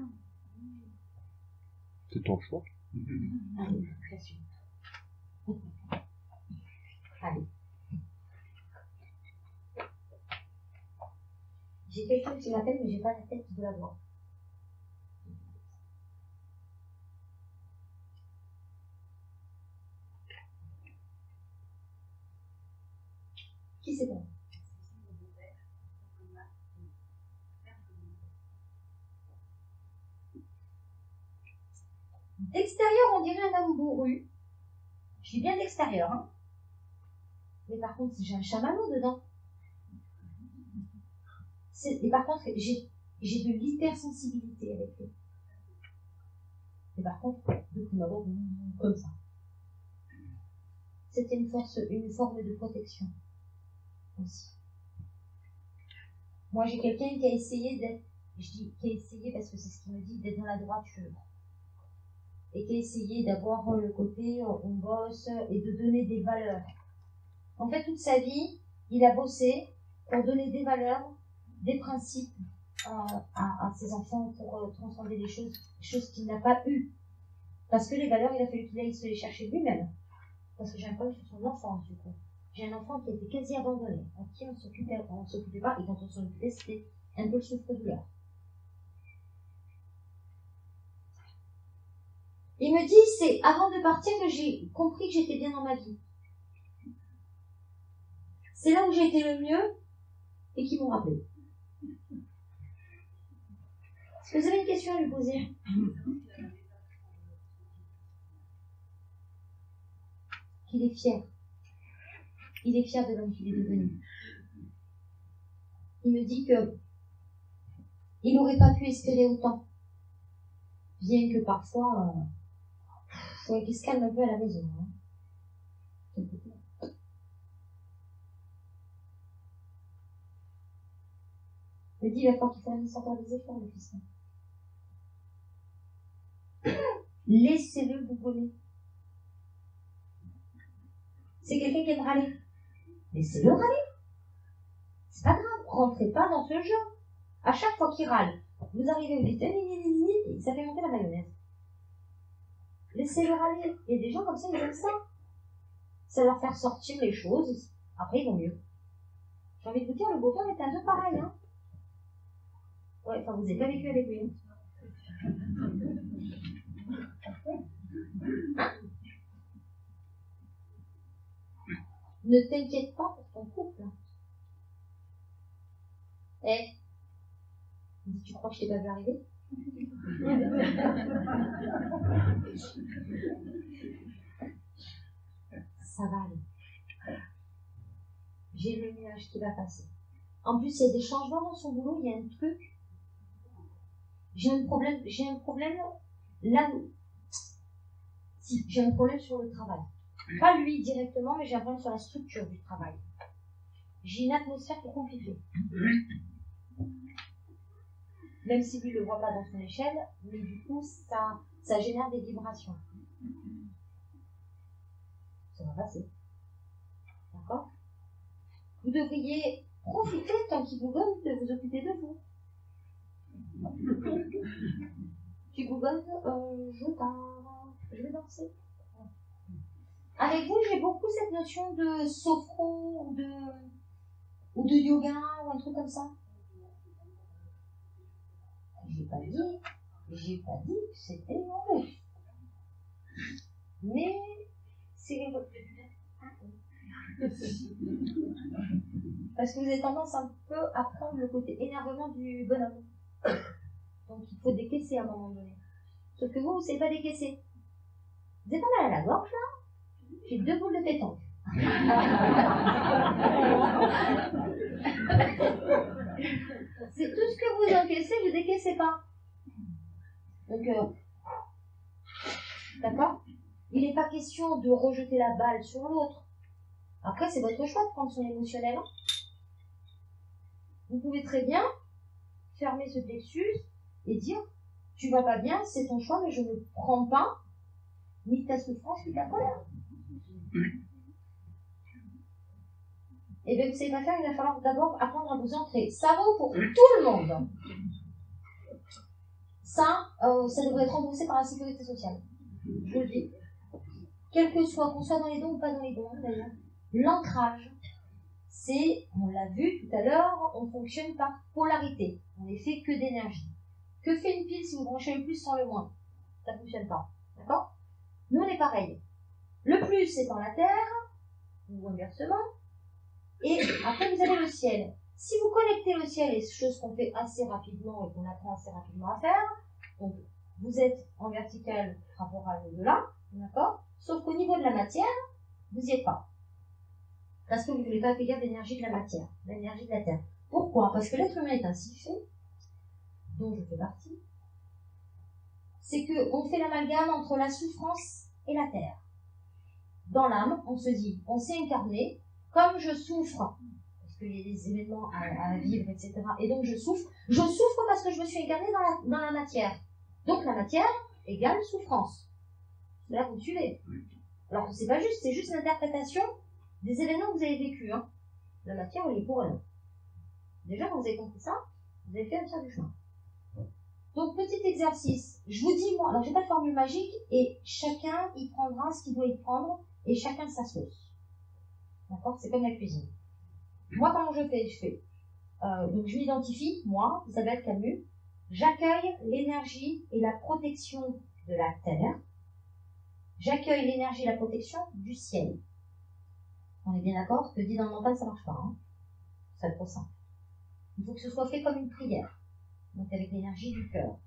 C'est ton choix. Allez, bien sûr. Allez. J'ai quelqu'un qui m'appelle, mais j'ai pas la tête de la voix. Qui c'est bon? D'extérieur, on dirait un homme bourru. Je suis bien d'extérieur, hein. Mais par contre, j'ai un chamallow dedans. Et par contre, j'ai de l'hypersensibilité avec lui. Et par contre, de prime abord, comme ça. C'était une forme de protection aussi. Moi, j'ai quelqu'un qui a essayé d'être, je dis qui a essayé parce que c'est ce qu'il me dit, d'être dans la droiture. Et qui a essayé d'avoir le côté, on bosse, et de donner des valeurs. En fait, toute sa vie, il a bossé pour donner des valeurs, des principes à ses enfants pour transcender des choses qu'il n'a pas eues. Parce que les valeurs, il a fallu qu'il aille se les chercher lui-même. Parce que j'ai un problème sur son enfance, du coup. J'ai un enfant qui a été quasi abandonné, à qui on ne s'occupait pas, et quand on s'en occupait, c'était un peu le souffre-douleur. Il me dit, c'est avant de partir que j'ai compris que j'étais bien dans ma vie. C'est là où j'ai été le mieux et qui m'ont rappelé. Est-ce que vous avez une question à lui poser? Qu'il est fier. Il est fier de l'homme qu'il est devenu. il me dit que il n'aurait pas pu espérer autant. Bien que parfois, il faudrait qu'il se calme un peu à la maison. Hein. Il me dit, il va falloir qu'il fournisse encore des efforts, le fils. Laissez-le vous voler. C'est quelqu'un qui aime râler. Laissez-le râler. C'est pas grave, rentrez pas dans ce jeu. À chaque fois qu'il râle, vous arrivez, vous dites, et ça fait monter la mayonnaise. Laissez-le râler. Il y a des gens comme ça, ils aiment ça. Ça leur faire sortir les choses. Après, ils vont mieux. J'ai envie de vous dire, le beau-père est un peu pareil, hein. Ouais, enfin, vous n'avez pas vécu avec lui. Hein. Ne t'inquiète pas pour ton couple. Eh, tu crois que je t'ai pas vu arriver? Ça va aller. J'ai le nuage qui va passer. En plus, il y a des changements dans son boulot, il y a un truc. J'ai un problème là. Si, j'ai un problème sur le travail. Pas lui directement, mais j'ai un problème sur la structure du travail. J'ai une atmosphère qui est compliquée. Même si lui ne le voit pas dans son échelle, mais du coup, ça génère des vibrations. Ça va passer. D'accord? Vous devriez profiter tant qu'il vous donne de vous occuper de vous. Tu gougonnes, je vais danser. Avec vous, j'ai beaucoup cette notion de sophro ou de yoga ou un truc comme ça. J'ai pas dit que c'était mauvais. Mais c'est parce que vous avez tendance un peu à prendre le côté énervement du bonhomme. Donc il faut décaisser à un moment donné. Sauf que vous ne savez pas décaisser. Vous avez pas mal à la gorge là? J'ai 2 boules de pétanque. C'est tout ce que vous encaissez, vous décaissez pas. Donc, d'accord? Il n'est pas question de rejeter la balle sur l'autre. Après, c'est votre choix de prendre son émotionnel. Vous pouvez très bien fermer ce plexus et dire, tu vas pas bien, c'est ton choix, mais je ne prends pas ni ta souffrance, ni ta colère. Et bien, vous savez pas faire, il va falloir d'abord apprendre à vous entrer. Ça vaut pour tout le monde. Ça devrait être remboursé par la sécurité sociale. Je vous le dis. Quel que soit, qu'on soit dans les dons ou pas dans les dons, d'ailleurs. L'ancrage, c'est, on l'a vu tout à l'heure, on fonctionne par polarité. On n'est fait que d'énergie. Que fait une pile si vous branchez le plus sans le moins? Ça ne fonctionne pas. D'accord? Nous, on est pareil. Le plus, c'est dans la terre, ou inversement, et après, vous avez le ciel. Si vous connectez le ciel, et chose qu'on fait assez rapidement et qu'on apprend assez rapidement à faire, donc vous êtes en vertical par rapport à l'au-delà, d'accord? Sauf qu'au niveau de la matière, vous n'y êtes pas. Parce que vous ne voulez pas accueillir l'énergie de la matière, l'énergie de la terre. Pourquoi? Parce que l'être humain est ainsi fait, dont je fais partie, c'est qu'on fait l'amalgame entre la souffrance et la terre. Dans l'âme, on se dit, on s'est incarné, comme je souffre, parce qu'il y a des événements à vivre, etc. Et donc je souffre parce que je me suis incarné dans la matière. Donc la matière égale souffrance. Là, vous me suivez. Alors c'est pas juste, c'est juste l'interprétation des événements que vous avez vécus. Hein. La matière, elle est pour elle. Déjà, quand vous avez compris ça, vous avez fait un tiers du chemin. Donc, petit exercice. Je vous dis, moi, alors j'ai pas de formule magique, et chacun y prendra ce qu'il doit y prendre, et chacun sa sauce. D'accord? C'est comme la cuisine. Moi, comment je fais? Donc, je m'identifie, moi, Isabelle Camus. J'accueille l'énergie et la protection de la terre. J'accueille l'énergie et la protection du ciel. On est bien d'accord? Ce que je dis dans le mental, ça marche pas. Hein. C'est trop simple. Il faut que ce soit fait comme une prière. Donc, avec l'énergie du cœur.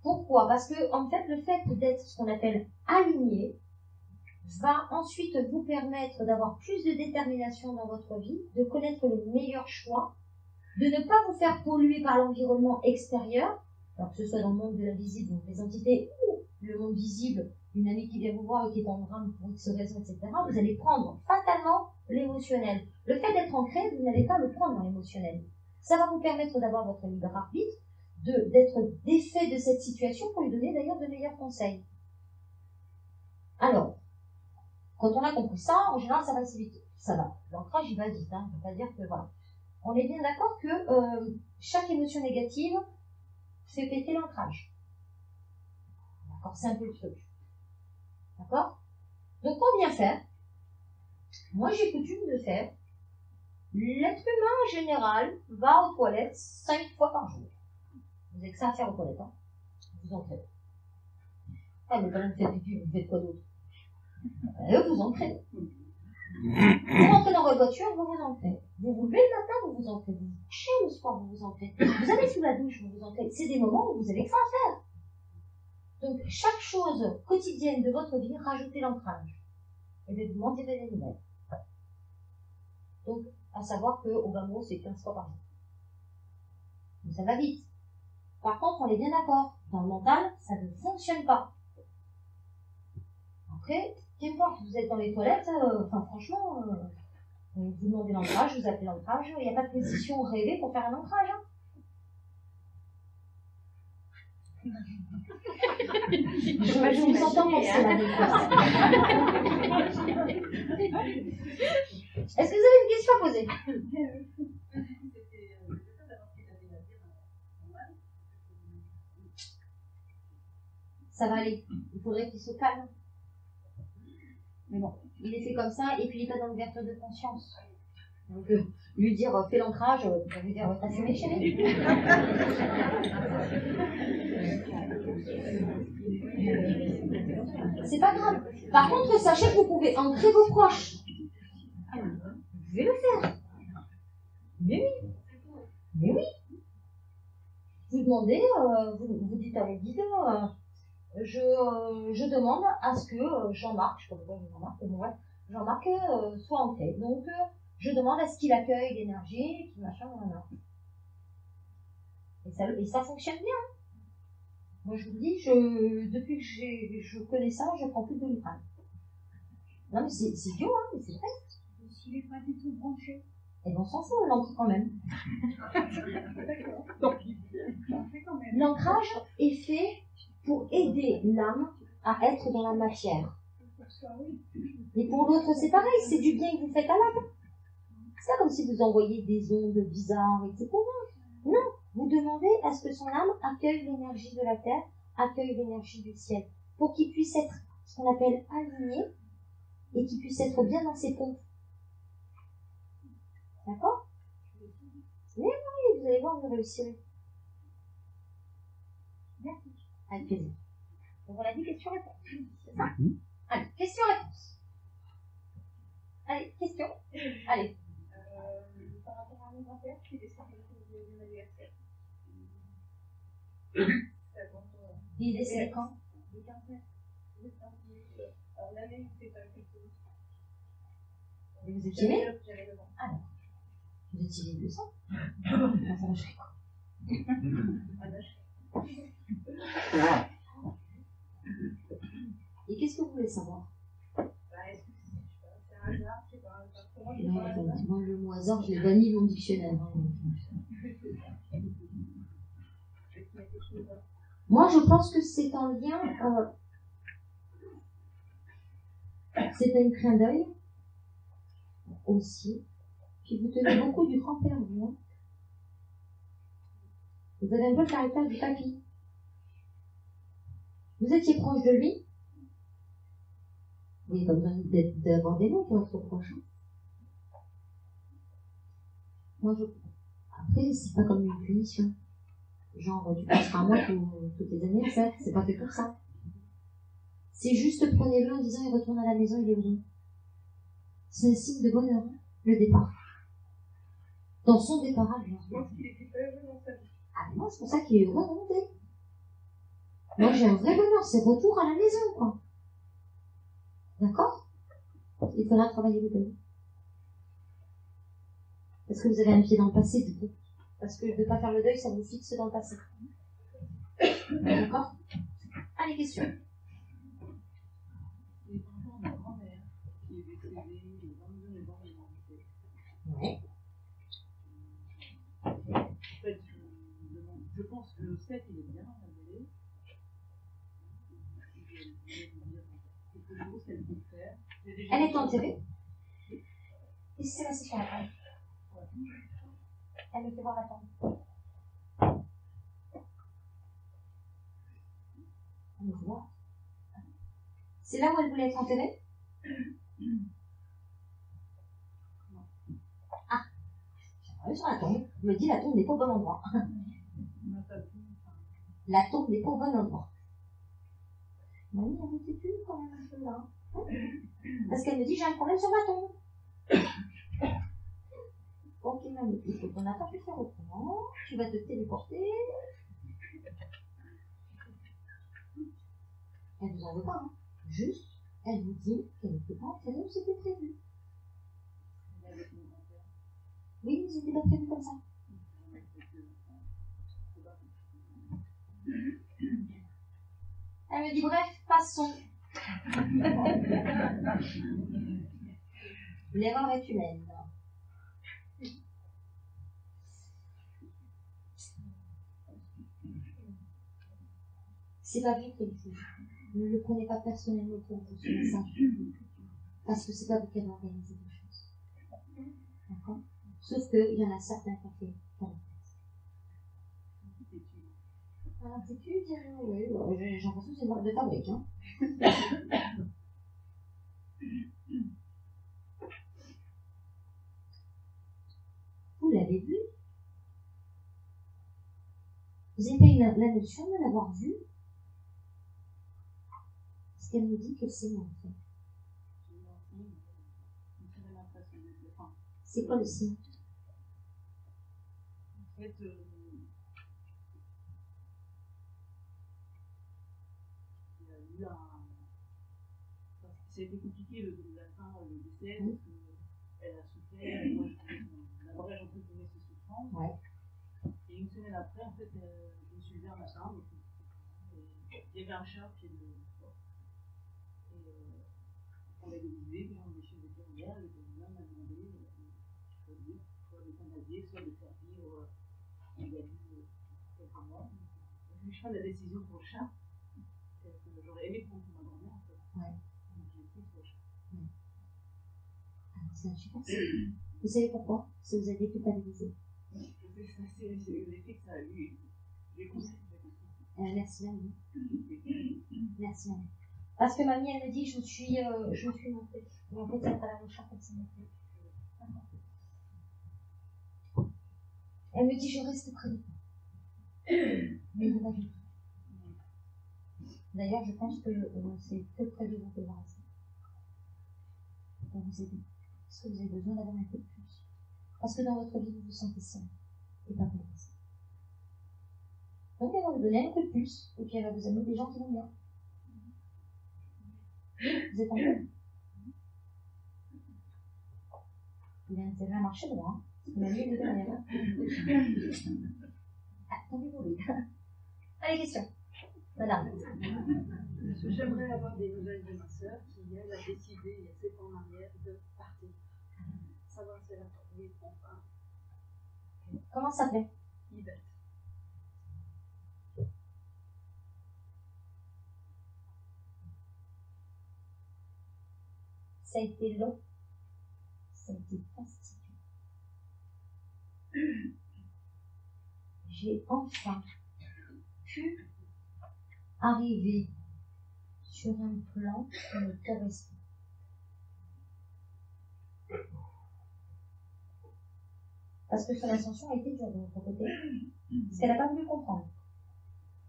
Pourquoi? Parce que, en fait, le fait d'être ce qu'on appelle aligné, va ensuite vous permettre d'avoir plus de détermination dans votre vie, de connaître les meilleurs choix, de ne pas vous faire polluer par l'environnement extérieur, alors que ce soit dans le monde de l'invisible, donc les entités, ou le monde visible, une amie qui vient vous voir et qui est en drame pour X raison, etc., vous allez prendre fatalement l'émotionnel. Le fait d'être ancré, vous n'allez pas le prendre dans l'émotionnel. Ça va vous permettre d'avoir votre libre arbitre, d'être défait de cette situation pour lui donner d'ailleurs de meilleurs conseils. Alors, quand on a compris ça, en général, ça va assez vite. Ça va. L'ancrage, il va vite. Hein. On va dire que voilà. On est bien d'accord que chaque émotion négative fait péter l'ancrage. D'accord, c'est un peu le truc. D'accord? Donc, pour bien faire, moi, j'ai coutume de faire. L'être humain, en général, va aux toilettes 5 fois par jour. Vous avez que ça à faire aux toilettes, hein. Vous entrez. Ah, mais quand vous faites pipi, vous faites quoi d'autre? Vous entrez. Vous rentrez dans votre voiture, vous vous entrez. Vous vous levez le matin, vous vous entrez. Vous vous couchez le soir, vous vous entrez. Vous allez sous la douche, vous vous entrez. C'est des moments où vous avez que ça à faire. Donc, chaque chose quotidienne de votre vie, rajoutez l'ancrage. Et bien, vous m'en direz les nouvelles. Donc, à savoir qu'au bas mot, c'est 15 fois par jour. Mais ça va vite. Par contre, on est bien d'accord. Dans le mental, ça ne fonctionne pas. Après, qu'importe, vous êtes dans les toilettes, franchement, vous demandez l'ancrage, vous appelez l'ancrage, il n'y a pas de position rêvée pour faire un ancrage. Hein. Je vous entends penser la même chose. Est-ce que vous avez une question à poser? Ça va aller. Il faudrait qu'il se calme. Mais bon, il est fait comme ça, et puis il est pas dans l'ouverture de conscience. Donc, lui dire, fais l'ancrage, ça veut dire, t'as fumé chérie. C'est pas grave. Par contre, sachez que vous pouvez ancrer vos proches. Vous pouvez le faire. Mais oui. Mais oui. Vous demandez, vous dites à vos guides, je demande à ce que Jean-Marc, je sais pas pourquoi Jean-Marc soit ancré. Donc, je demande à ce qu'il accueille l'énergie, qu'il machin, voilà. Et ça fonctionne bien. Hein. Moi, je vous dis, depuis que je connais ça, je prends plus de Doliprane. Non, mais c'est idiot, hein, mais c'est vrai. S'il n'est pas du tout branché. Et ben, on s'en fout, on l'ancre quand même. D'accord. L'ancrage est fait pour aider l'âme à être dans la matière. Et pour l'autre, c'est pareil, c'est du bien que vous faites à l'âme. C'est pas comme si vous envoyiez des ondes bizarres, etc. Non, vous demandez à ce que son âme accueille l'énergie de la terre, accueille l'énergie du ciel, pour qu'il puisse être ce qu'on appelle aligné et qu'il puisse être bien dans ses pompes. D'accord? Mais oui, vous allez voir, vous réussirez. Merci. Avec plaisir. Donc on a dit question-réponse. C'est ça? Allez, question-réponse. Allez, question. Allez. Par rapport à mon grand-père qui est décédé de l'anniversaire. Il est décédé quand? Le 15 mai. Alors l'année où c'est pas quelque chose. Et vous étiez né? J'avais 9 ans. Alors. Vous étiez né de sang? Ça va, je quoi. Et qu'est-ce que vous voulez savoir? C'est un hasard, c'est pas comment je Non, parle. moi, le mot hasard, je l'ai banni de mon dictionnaire. Moi, je pense que c'est en lien. C'est un clin d'œil aussi. Puis vous tenez beaucoup du grand-père, vous. Hein. Vous avez un peu le caractère du papy. Vous étiez proche de lui. Vous n'avez pas besoin d'avoir des mots pour être proche. Hein. Moi, après, c'est pas comme une punition. Genre, tu penseras à moi tous tes anniversaires. C'est pas fait pour ça. C'est juste, prenez-le en disant, il retourne à la maison, il est heureux. C'est un signe de bonheur, hein, le départ. Dans son départ à lui. Je pense qu'il était pas heureux dans sa vie. Ah, mais moi, c'est pour ça qu'il est heureux de monter. Moi, j'ai un vrai bonheur, c'est retour à la maison, quoi. D'accord? Il faudra travailler le deuil. Parce que vous avez un pied dans le passé, du coup. Parce que de ne pas faire le deuil, ça vous fixe dans le passé. D'accord? Allez, question. Les enfants de ma grand-mère, qui est décédée le 22 novembre 2017. Ouais. En fait, je pense que le 7, il est bien, la mêlée. Je voulais vous dire quelque chose qu'elle peut faire. Elle est enterrée. Qu'est-ce qui s'est passé sur la tombe? Elle me fait voir la tombe. Elle me fait voir. C'est là où elle voulait être enterrée? Ah, j'arrive sur la tombe. Je me dis la tombe n'est pas au bon endroit. La tombe n'est pas au bon endroit. Mamie, elle me fait plus quand même un peu là. Parce qu'elle me dit j'ai un problème sur ma tombe. Ok mamie, écoute, on n'a pas pu faire autrement. Tu vas te téléporter. Elle vous en veut pas, hein. Juste, elle vous dit qu'elle ne peut pas enterrer où c'était prévu. Oui, mais c'était pas prévu comme ça. Elle me dit bref, passons. L'erreur est humaine. C'est pas vous qui le faites. Ne le prenez pas personnellement pour vous, ce message. Parce que c'est pas vous qui avez organisé les choses. D'accord? Sauf qu'il y en a certains qui ont fait comme ça. Ah, c'est tu, oui, j'ai l'impression que c'est une marque de fabrique, hein. Vous l'avez vu? Vous avez pas eu la notion de l'avoir vu? Parce qu'elle me dit que c'est moi, en fait. C'est quoi le signe? En fait, il y a eu un. Ça a été compliqué la fin, le décès, parce qu'elle a souffert, et moi je l'abrège entre guillemets ses souffrances. Ouais. Et une semaine après, en fait, je me suis levée un matin, donc, il y avait un chat qui est de porte. Et on l'a déguisé, puis on est chez le vétérinaire, le vétérinaire m'a demandé de choisir soit d'euthanasier, soit de faire vivre. Il y a eu quelques mois. Je vais prendre la décision pour le chat. J'aurais aimé prendre pour ma grand-mère, en fait. Ouais. Donc j'ai pris pour le chat. Ouais. Alors, c'est un super signe. Vous savez pourquoi? Parce que vous avez déculpabilisé. Je sais, ça, c'est l'effet que ça a eu. J'ai compris. Merci mamie. Merci mamie. Parce que mamie, elle me dit, je me suis montée. Et en fait, ça t'a la chat comme ça. Elle me dit, je reste près de toi. Mais il pas du tout. D'ailleurs, je pense que c'est que près de vous que va rester. Pour vous aider. Parce que vous avez besoin d'avoir un peu de plus. Parce que dans votre vie, vous vous sentez seul. Et pas compris. Donc, elle va vous donner un peu de plus. Et puis, elle va vous amener des gens qui vont bien. Vous êtes en train. Il a intérêt à marcher droit. Il a mis de derrière. Attendez-vous, oui. Allez, question. Madame. J'aimerais avoir des nouvelles de ma sœur qui, elle, a décidé il y a 7 ans en arrière de partir. Savoir si elle a trouvé enfin. Comment ça s'appelait? Yvette. Ça a été long. Ça a été fastidieux. J'ai enfin pu arriver sur un plan qui me correspond. Parce que son ascension a été dure de notre côté. Parce qu'elle n'a pas voulu comprendre.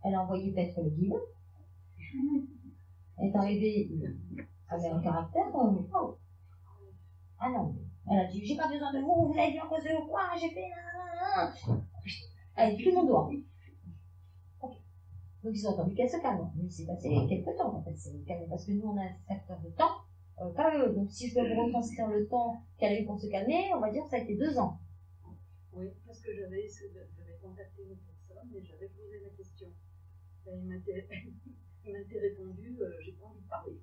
Elle a envoyé peut-être le guide. Elle est arrivée avec un caractère. Oh. Ah non, elle a dit j'ai pas besoin de vous, vous l'avez vu à cause de quoi, j'ai fait. Elle a dit tout le monde doit. Okay. Donc ils ont attendu qu'elle se calme. Mais c'est passé quelques temps en fait. C'est calme parce que nous on a un facteur de temps KE. Donc si je dois vous retranscrire le temps qu'elle a eu pour se calmer, on va dire que ça a été 2 ans. Oui, parce que j'avais contacté une personne et j'avais posé la question. Et il m'était répondu, j'ai pas envie de parler.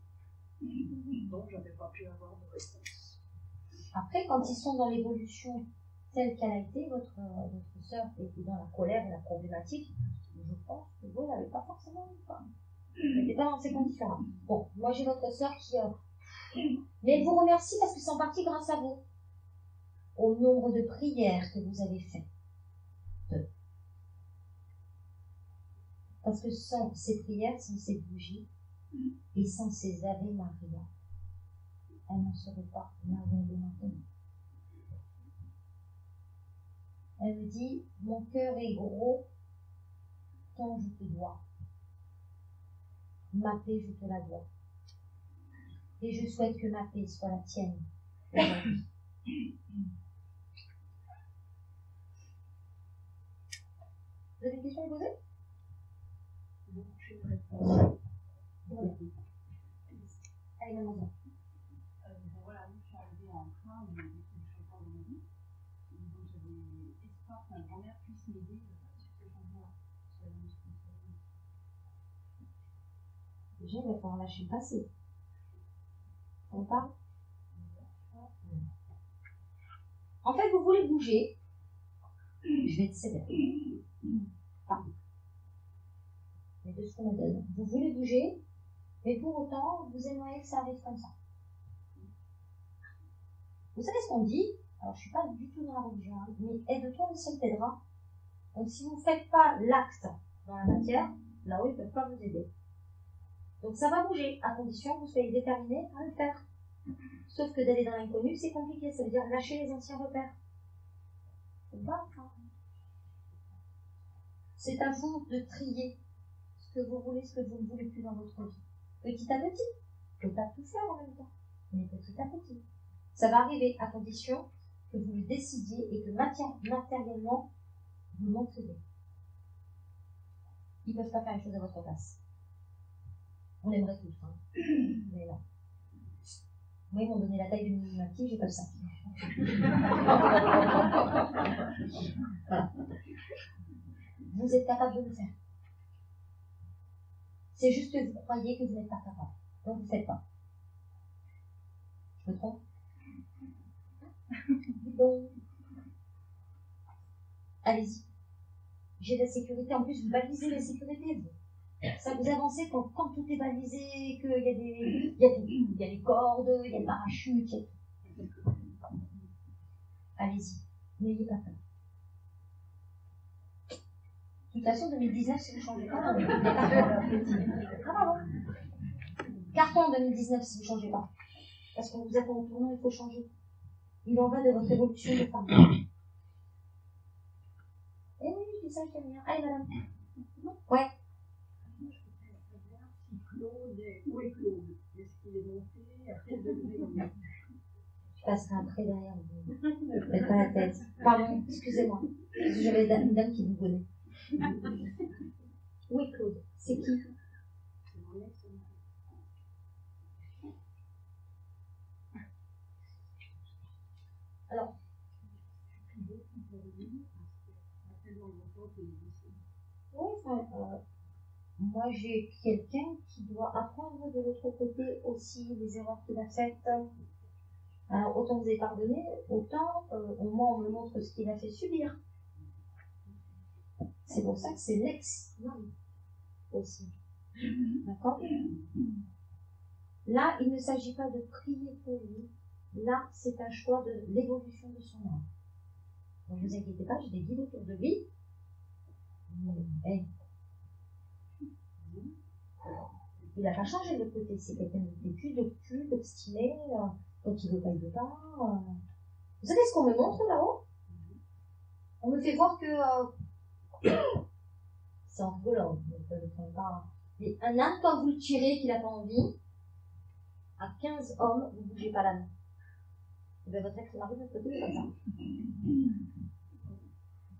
Donc j'avais pas pu avoir de réponse. Après, quand ils sont dans l'évolution telle qu'elle a été, votre sœur était dans la colère et la problématique, je pense que vous n'avez pas forcément une femme. Elle n'était pas dans ces conditions-là. Bon, moi j'ai votre sœur qui... Mais elle vous remercie parce que c'est en partie grâce à vous. Au nombre de prières que vous avez faites. Parce que sans ces prières, sans ces bougies, et sans ces Ave Maria, elle n'en serait pas là où elle est maintenant. Elle me dit, mon cœur est gros, tant je te dois. Ma paix, je te la dois. Et je souhaite que ma paix soit la tienne aujourd'hui. Vous avez une question à poser? Non, j'ai une réponse. Voilà. Allez, mademoiselle. Voilà, je suis arrivée en train, on m'a dit que je ne pas dans ma vie. Donc j'avais espoir que ma grand-mère puisse m'aider sur ce changement-là. Déjà, il va falloir lâcher le passé. On parle? En fait, vous voulez bouger. Je vais être sévère. Mais de ce qu'on me donne. Vous voulez bouger, mais pour autant, vous aimeriez que ça arrive comme ça. Vous savez ce qu'on dit? Alors, je ne suis pas du tout dans la religion, hein, mais aide-toi, le ciel t'aidera. Donc, si vous ne faites pas l'acte dans la matière, là-haut, ils ne peuvent pas vous aider. Donc, ça va bouger, à condition que vous soyez déterminé à le faire. Sauf que d'aller dans l'inconnu, c'est compliqué. Ça veut dire lâcher les anciens repères. C'est pas ça. C'est à vous de trier ce que vous voulez, ce que vous ne voulez plus dans votre vie. Petit à petit. Il ne faut pas tout faire en même temps. Mais petit à petit. Ça va arriver à condition que vous le décidiez et que matériellement, vous le montriez. Ils ne peuvent pas faire les choses à votre place. On aimerait tous, hein. Mais non. Moi, ils m'ont donné la taille de Minimaki, j'ai pas le sein. Voilà. Vous êtes capable de le faire. C'est juste que vous croyez que vous n'êtes pas capable. Donc vous ne faites pas. Je me trompe? Donc, allez-y. J'ai de la sécurité. En plus, vous balisez la sécurité, vous. Ça vous avancez quand tout est balisé, qu'il y a les cordes, il y a le parachute, il y a tout. Allez-y, n'ayez pas peur. De toute façon, 2019, si vous ne changez pas, carton en 2019 si vous ne changez pas. Parce qu'on vous attend au tournant, il faut changer. Il en va de votre évolution de femme. Eh oui, je dis ça, je t'aime bien. Allez, madame. Ouais. Où est Claude? Est-ce qu'il est monté? À quel degré? Je passerai après derrière vous. Ne faites pas la tête. Pardon, excusez-moi. Parce que j'avais une dame qui vous connaît. Où est Claude? C'est qui? C'est mon ex-mari. Alors. Oui, enfin, moi j'ai quelqu'un qui doit apprendre de l'autre côté aussi les erreurs qu'il a faites. Alors autant vous avez pardonné, autant moi on me montre ce qu'il a fait subir. C'est pour ça que c'est l'ex-mari aussi. D'accord? Là, il ne s'agit pas de prier pour lui. Là, c'est un choix de l'évolution de son âme. Donc ne vous inquiétez pas, j'ai des guides autour de lui. Mais, il n'a pas changé de côté. C'est quelqu'un de têtu, d'obtus, d'obstiné, donc il ne veut pas, il ne veut pas. Vous savez ce qu'on me montre là-haut? On me fait voir que c'est en rigolant, donc je ne prends pas. Mais un âne, quand vous le tirez, qu'il n'a pas envie, à 15 hommes, vous ne bougez pas la main. Et bien votre ex-mari de l'autre côté, c'est comme ça.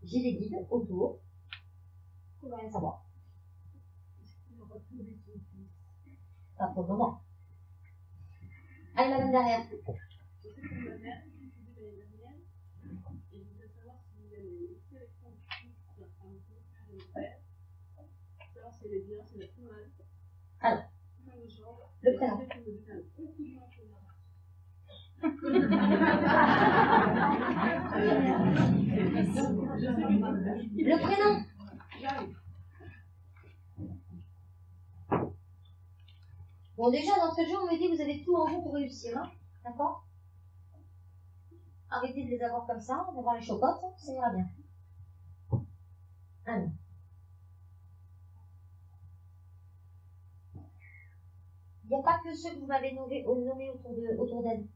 J'ai des guides autour. Vous ne pouvez rien savoir. Pas pour le moment. Allez, madame derrière. Je sais que ma mère, je suis l'année dernière, et je voudrais savoir si elle est sélection du fils, enfin, le père, savoir si elle est bien, si elle est plus mal. Alors, Le genre, le prénom. Le prénom. J'arrive. Bon, déjà, d'entrée de jeu, on me dit que vous avez tout en vous pour réussir, hein. D'accord? Arrêtez de les avoir comme ça, d'avoir les chocottes, ça ira bien. Alors. Il n'y a pas que ceux que vous m'avez nommés autour d'elle.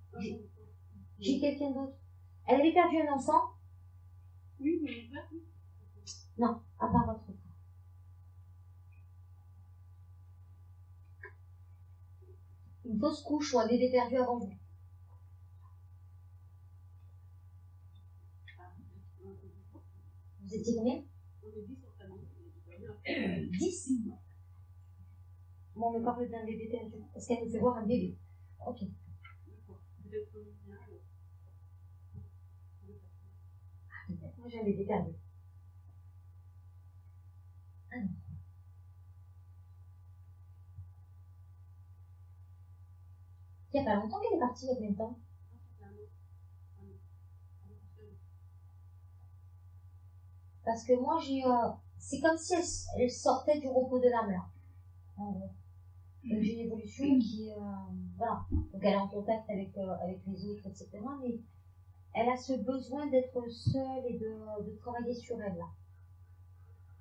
J'ai quelqu'un d'autre. Elle avait perdu un enfant? Oui, mais pas. Non, à part votre frère. Une fausse couche ou un bébé perdu avant vous. Vous étiez combien? On est 10 sur famille. 10? Bon, on me parle d'un bébé perdu. Est-ce qu'elle nous fait voir un bébé? Ok. D'accord. Peut-être que bien. Moi, j'ai un bébé perdu. Alors. Il n'y a pas longtemps qu'elle est partie, il y a combien de temps? Parce que moi, c'est comme si elle sortait du repos de l'âme, là. En gros. Donc, j'ai une évolution qui est. Voilà. Donc, elle est en contact avec les autres, etc. Mais elle a ce besoin d'être seule et de travailler sur elle, là.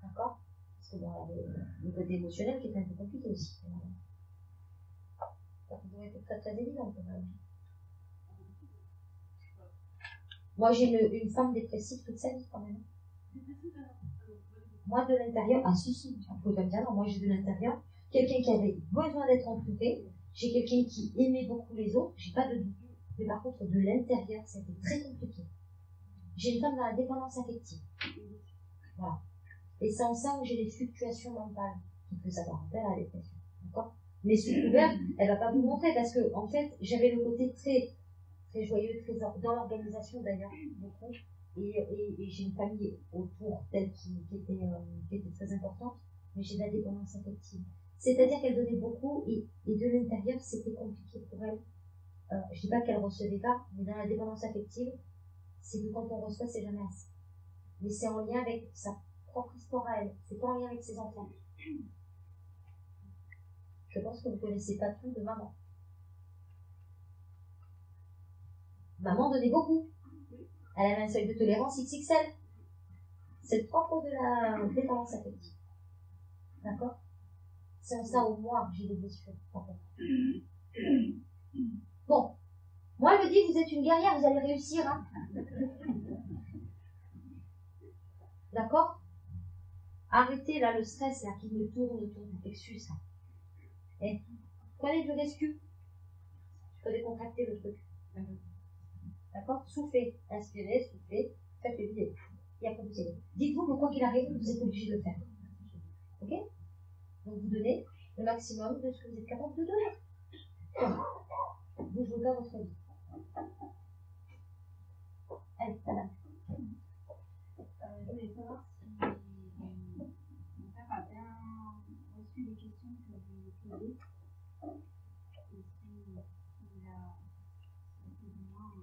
D'accord? Parce que bon, elle a le côté émotionnel qui est un peu compliqué aussi. Ça doit être très très évident quand même. Moi, j'ai une femme dépressive toute sa vie quand même. Moi, de l'intérieur, ah si, il faut pas me dire, non, moi j'ai de l'intérieur quelqu'un qui avait besoin d'être entouré, j'ai quelqu'un qui aimait beaucoup les autres, j'ai pas de doute. Mais par contre, de l'intérieur, c'était très compliqué. J'ai une femme dans la dépendance affective. Voilà. Et c'est en ça où j'ai des fluctuations mentales qui peut s'apparenter à la dépression. D'accord? Mais sous couvert, elle va pas vous montrer parce que, en fait, j'avais le côté très, très joyeux, très dans l'organisation d'ailleurs, beaucoup. Et j'ai une famille autour d'elle qui était très importante, mais j'ai de la dépendance affective. C'est-à-dire qu'elle donnait beaucoup et de l'intérieur, c'était compliqué pour elle. Je dis pas qu'elle recevait pas, mais dans la dépendance affective, c'est que quand on reçoit, c'est jamais assez. Mais c'est en lien avec sa propre histoire à elle, c'est pas en lien avec ses enfants. Je pense que vous ne connaissez pas tout de maman. Maman donnait beaucoup. Elle avait un seuil de tolérance XXL. C'est le propre de la dépendance affective. D'accord? C'est en ça où moi j'ai des blessures. Bon. Moi, elle me dit, vous êtes une guerrière, vous allez réussir. Hein. D'accord? Arrêtez là le stress là, qui me tourne autour du plexus. Là. Et prenez du rescue. Je peux décontracter le truc. D'accord? Soufflez. Inspirez, soufflez. Faites le vide. Et après vous allez. Dites-vous que quoi qu'il arrive, vous êtes obligé de le faire. Ok? Donc vous donnez le maximum de ce que vous êtes capable de donner. Vous ne jouez pas votre vie. Allez, madame. Je voulais savoir si mon père a bien reçu les questions que vous posées et s'il a plus ou moins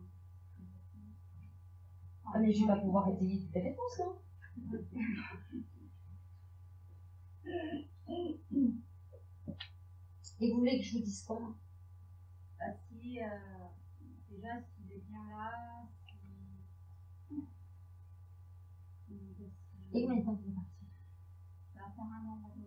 Ah mais je ne vais pas pouvoir étayer toutes les réponses, non? Et vous voulez que je vous dise quoi? si déjà s'il est bien là, Et combien de temps vous est parti? Ça va faire un an au mois de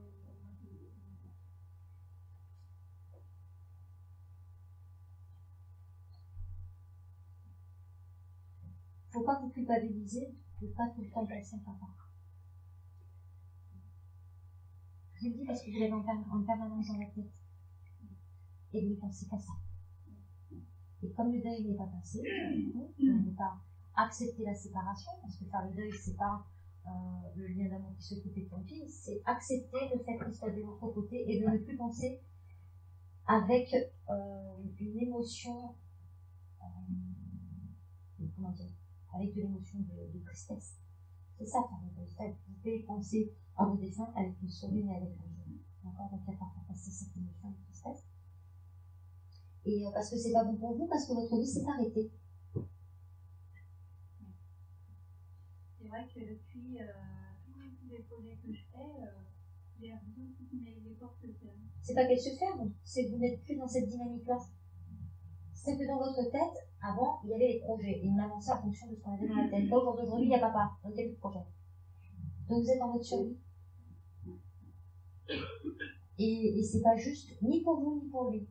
Faut pas vous culpabiliser de pas tout le temps penser à papa. Je vous le dis parce que vous l'avez en permanence dans la tête. Et vous ne pensez qu'à ça. Et comme le deuil n'est pas passé, vous n'avez pas accepté la séparation, parce que faire le deuil, c'est pas le lien d'amour qui se coupe de ton fils, c'est accepter le fait qu'il soit de l'autre côté et de ne plus penser avec une émotion, comment dire, avec de l'émotion de tristesse. C'est ça, vous pouvez penser à vos défunts avec le sourire et avec la joie. D'accord? Donc il y a parfois passer cette émotion de tristesse. Et parce que c'est pas bon pour vous, parce que votre vie s'est arrêtée. C'est vrai que depuis tous les projets que je fais, j'ai l'impression que toutes les portes se ferment. C'est pas qu'elles se ferment, c'est que vous n'êtes plus dans cette dynamique-là. C'est que dans votre tête, avant, il y avait les projets, et on avançait en fonction de ce qu'on avait dans la tête. Là, aujourd'hui, il n'y a papa, donc il n'y a plus de projet. Donc vous êtes en mode survie. Et c'est pas juste, ni pour vous, ni pour lui.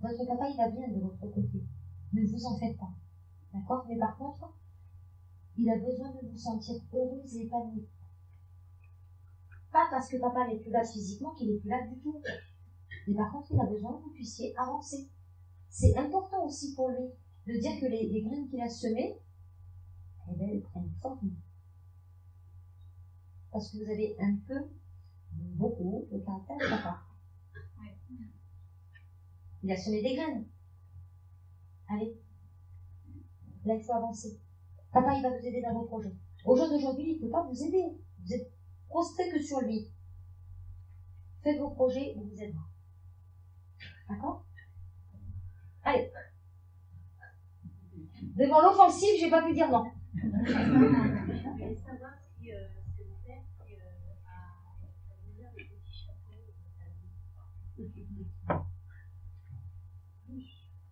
Votre papa, il va bien de votre côté. Ne vous en faites pas. D'accord? Mais par contre, il a besoin de vous sentir heureuse et épanouie. Pas parce que papa n'est plus là physiquement qu'il n'est plus là du tout. Mais par contre, il a besoin que vous puissiez avancer. C'est important aussi pour lui de dire que les graines qu'il a semées, eh bien, elles prennent forme. Parce que vous avez un peu, beaucoup, le caractère de papa. Il a semé des graines. Allez. Là, il faut avancer. Papa, il va vous aider dans vos projets. Au jour d'aujourd'hui, il ne peut pas vous aider. Vous êtes prostré que sur lui. Faites vos projets, il vous aidera. D'accord? Allez. Devant l'offensive, j'ai pas pu dire non. Je voulais savoir si c'est le père qui a ouvert le petit chapeau.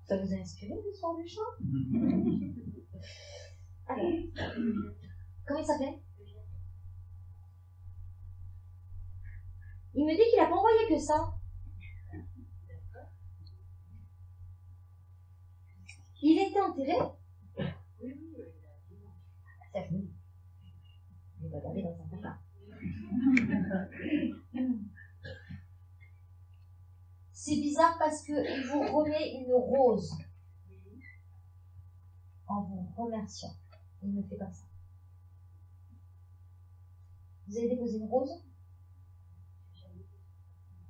Ça vous a inspiré l'histoire du chat? Allez. Comment il s'appelait? Il me dit qu'il n'a pas envoyé que ça. Il était enterré? Il va garder dans un placard. C'est bizarre parce qu'il vous remet une rose en vous remerciant. Il me fait comme ça. Vous avez déposé une rose?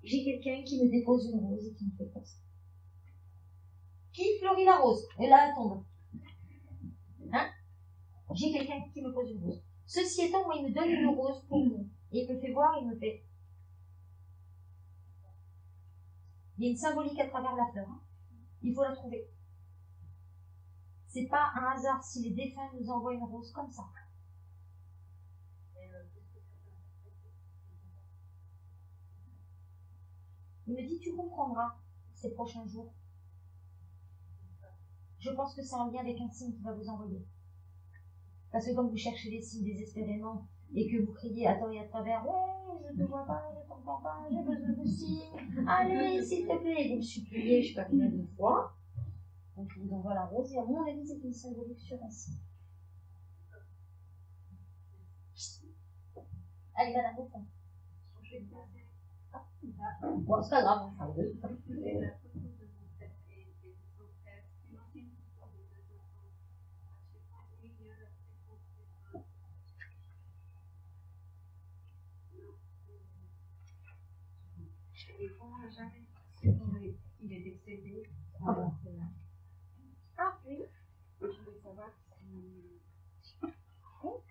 J'ai quelqu'un qui me dépose une rose et qui me fait comme ça. Qui fleurit la rose? Et là, elle tombe. Hein? J'ai quelqu'un qui me pose une rose. Ceci étant, moi, il me donne une rose pour vous. Et il me fait voir, il me fait. Il y a une symbolique à travers la fleur. Hein. Il faut la trouver. C'est pas un hasard si les défunts nous envoient une rose comme ça. Il me dit, tu comprendras ces prochains jours. Je pense que c'est en lien avec un signe qu'il va vous envoyer. Parce que comme vous cherchez les signes désespérément et que vous criez à tort et à travers, ouais, je ne te vois pas, je ne t'entends pas, j'ai besoin de signes, allez, s'il te plaît, vous me suppliez, je ne sais pas combien de fois. Donc il vous envoie la rose et à mon avis, c'est une symbolique sur un signe. Allez, madame, au fond. Bon, c'est pas grave, on parle de ça. Il est décédé. Ah bon. Ah oui. Je voulais savoir si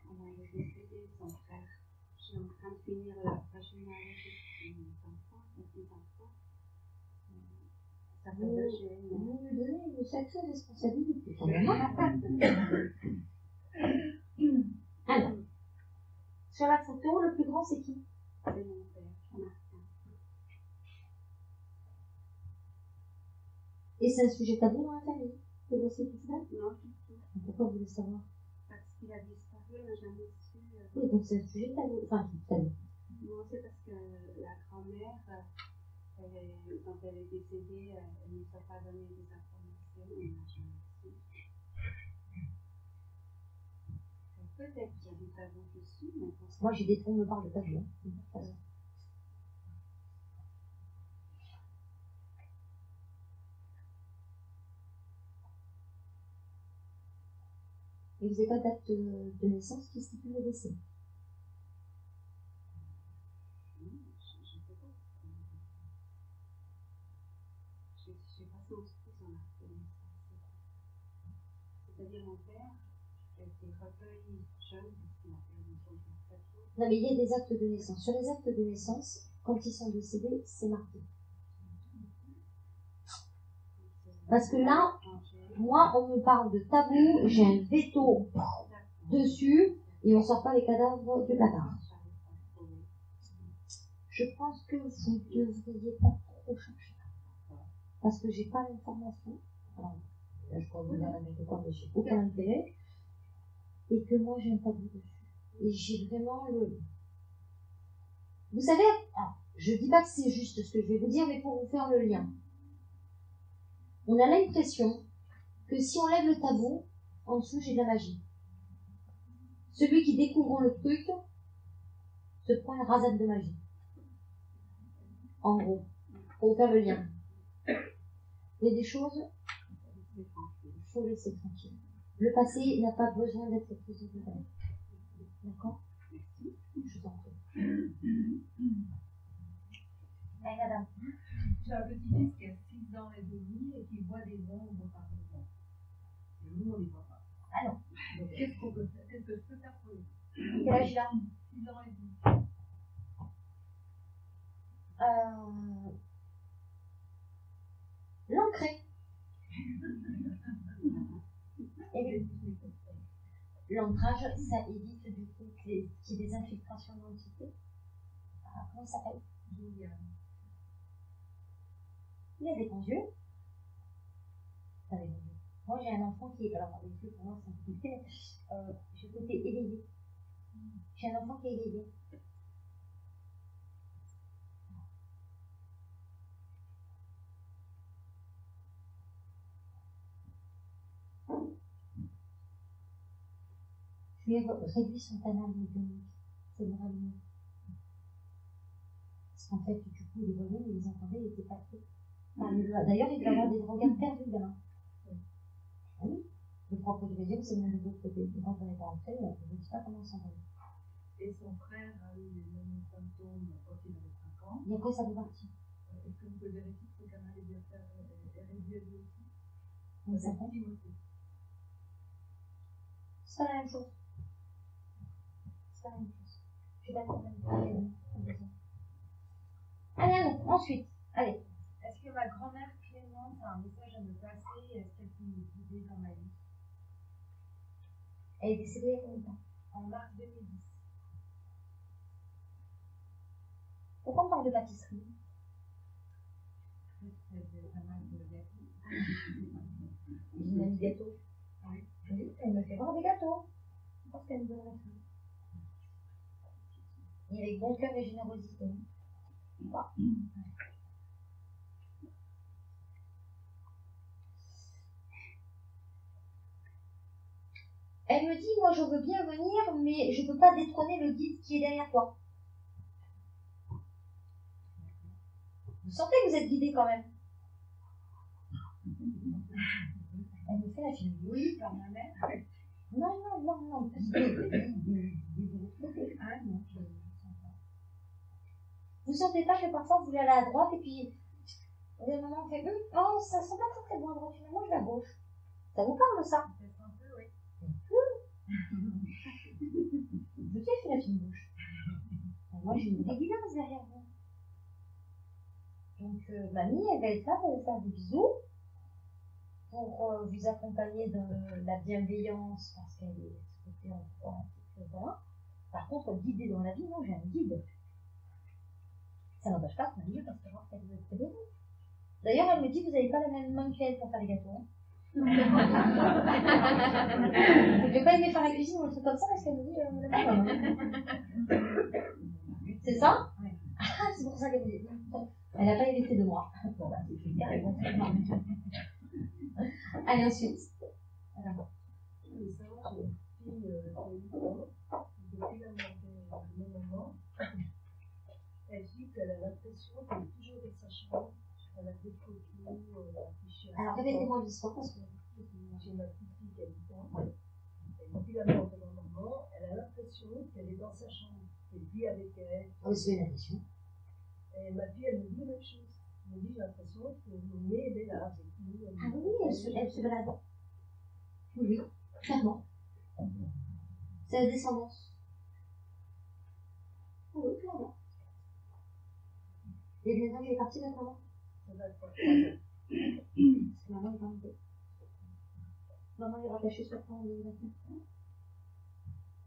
on avait décédé son frère. Je suis en train de finir la généalogie de mes enfants, de mes enfants. Ça fait deux jeunes. Vous me donnez une sacrée responsabilité quand même. Alors, sur la photo, le plus grand c'est qui? C'est mon père, Martin. Et c'est un sujet tabou dans la famille, le dossier tout ça? Non, du tout. Pourquoi vous voulez savoir? Parce qu'il a disparu, on n'a jamais su. Oui, donc c'est un sujet tabou. Enfin, tabou. Non, c'est parce que la grand-mère, quand elle est décédée, elle ne nous a pas donné des informations, on n'a jamais su. Peut-être qu'il y a des tabous dessus, mais pour ça. Moi, j'ai des trous, me parle de tabou. Hein. Et vous avez pas date de naissance qui stipule le décès? Je ne sais pas. de mon père, c'était recueil jeune, parce qu'il a perdu son père très tôt. Non, mais il y a des actes de naissance. Sur les actes de naissance, quand ils sont décédés, c'est marqué. Parce que là, moi, on me parle de tabou, j'ai un veto dessus, et on sort pas les cadavres du placard. Je pense que vous ne devriez pas trop chercher. Parce que j'ai pas l'information. Alors, là, je crois que vous avez n'importe quoi, mais j'ai aucun intérêt. Et que moi, j'ai un tabou dessus. Et j'ai vraiment le... Vous savez, je dis pas que c'est juste ce que je vais vous dire, mais pour vous faire le lien. On a l'impression que si on lève le tabou, en dessous, j'ai de la magie. Celui qui découvre le truc se prend une rasade de magie. En gros, pour vous faire le lien. Il y a des choses, il faut laisser tranquille. Le passé n'a pas besoin d'être posé de valeur. D'accord? Je vous en prie. Allez, madame. J'ai un petit fils qui a 6 ans et demi et qui voit des ombres par moment. Et nous, on ne les voit pas. Ah non. Donc, qu'est-ce qu'on peut faire? Qu'est-ce que je peux faire pour lui? Quel âge il a? 6 ans et demi. L'ancrer. L'ancrage, ça évite du coup qu'il y ait des infiltrations d'entités. Comment il s'appelle? Il a des grands yeux. Moi j'ai un enfant qui est. Alors, les yeux pour moi c'est un peu compliqué, mais j'ai le côté éveillé. J'ai un enfant qui est éveillé. Je lui ai réduit son canal médiumnique. C'est vraiment mieux. Parce qu'en fait, du coup, il les voyait, il les entendait, il était pas fait. D'ailleurs, il doit avoir des regards perdus là. Ah oui. Le propre du médium, c'est même de l'autre côté. Et quand on n'est pas entré, je ne sais pas comment s'en va. Et son frère a eu les mêmes symptômes quand il avait 5 ans. Et après, ça veut partir. Est-ce que vous pouvez vérifier que le canal est bien fait et réduit lui aussi? Donc, ça fait. C'est pas la même chose. C'est pas la même chose. Je suis d'accord avec vous. Allez, allons, ensuite. Allez. Est-ce que ma grand-mère Clémence a un message à me passer? Est-ce qu'elle peut me guider dans ma vie? Elle est décédée il y a combien de temps? En mars 2010. Pourquoi on parle de pâtisserie? Elle faisait pas mal de gâteaux. Une amie gâteau. Oui. Elle me fait voir des gâteaux. Je pense qu'elle me donne la fin. Et avec bon cœur et générosité. Voilà. Elle me dit, moi je veux bien venir, mais je ne peux pas détrôner le guide qui est derrière toi. Vous sentez que vous êtes guidé quand même? Elle me fait la fille. Oui, par ma mère. Non. Ah non, vous sentez pas que parfois vous voulez aller à droite et puis au bout d'un moment on fait oh ça sent pas très bon à droite, finalement je vais à gauche. Ça vous parle ça? Peut-être un peu, oui. Je sais que la fine bouche. Moi j'ai une évidence derrière vous. Donc mamie elle va être là pour vous faire des bisous, pour vous accompagner dans la bienveillance parce qu'elle est côté en froid. Voilà. Par contre guider dans la vie, non, j'ai un guide. Ça n'empêche pas que mamie parce que je vois qu'elle veut être très. D'ailleurs elle me dit que vous n'avez pas la même main qu'elle pour faire les gâteaux. Hein. Je vais pas aimer faire la cuisine ou un truc comme ça parce qu'elle me dit la même. C'est ça? Oui. Ah, c'est pour ça qu'elle me dit. Elle n'a pas hérité de moi. Bon, bah, c'est clair, elle va faire. Allez, ensuite. Alors. Je voulais savoir, j'ai une fille qui a 8 ans, depuis la même moment, elle dit qu'elle a l'impression qu'elle est toujours dans sa chambre, elle a des photos affichées. Alors, répétez-moi l'histoire parce que. J'ai ma petite fille qui a 8 ans, et depuis la mort de ma maman, elle a l'impression qu'elle est dans sa chambre, qu'elle vit avec elle. Ah, c'est une addition. Et ma fille, elle me dit la même chose. Elle me dit, j'ai l'impression que mon nez, elle est là avec nous. Ah oui, elle se balade. Oui. Clairement. C'est la descendance. Oui, clairement. Et le ménage est parti notre maman. Ça va être quoi? Maman est 22. Maman est rattachée sur plan en 2021.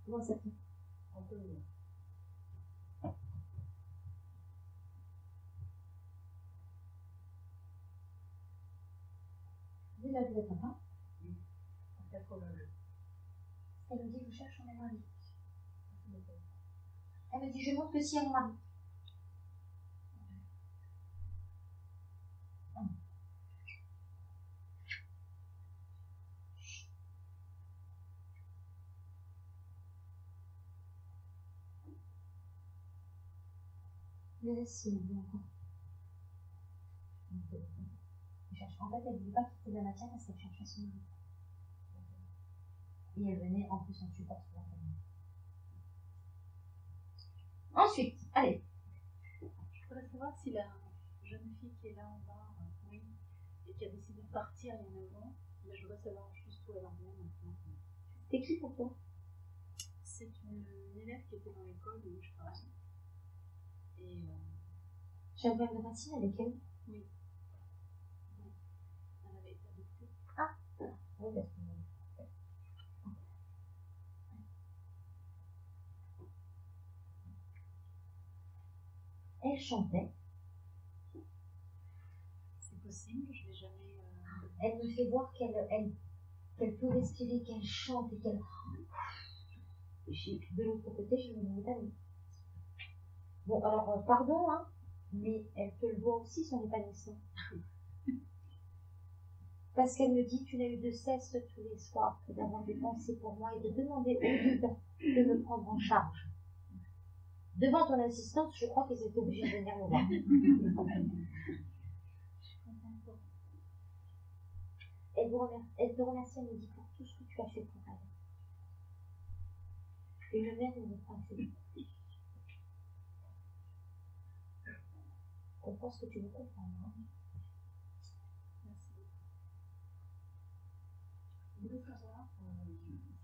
Comment ça fait? Un peu mieux. Vu la vie de papa, En 82. elle me dit je cherche mon mari. Elle me dit je montre que si à mon mari. Je laisse si elle dit encore. Je cherche. En fait, elle ne dit pas quitter la matière parce qu'elle cherchait son mari. Et elle venait en plus en support pour la famille. Ensuite, allez. Je voudrais savoir si la jeune fille qui est là en bas, oui, et qui a décidé de partir il y en a avant, mais je voudrais savoir juste où elle en est maintenant. C'était qui pour toi? C'est une élève qui était dans l'école où je travaille. Et J'avais de racine avec elle. oui. Elle avait été adoptée. Oui, parce que... Elle chantait. C'est possible, je l'ai jamais. Elle me fait voir qu'elle peut respirer, qu'elle chante et qu'elle... De l'autre côté, je me mets pas mis. Bon, alors, pardon, hein, mais elle te le voit aussi, son épanouissement. Parce qu'elle me dit, tu n'as eu de cesse tous les soirs que d'avoir des pensées pour moi et de demander au guide de me prendre en charge. Devant ton insistance, je crois qu'ils étaient obligés de venir me voir. Elle te remercie, elle me dit pour tout ce que tu as fait pour elle. Et le maire ne veut pas accepter. Je pense que tu veux comprendre. Hein. Merci. Je voulais savoir si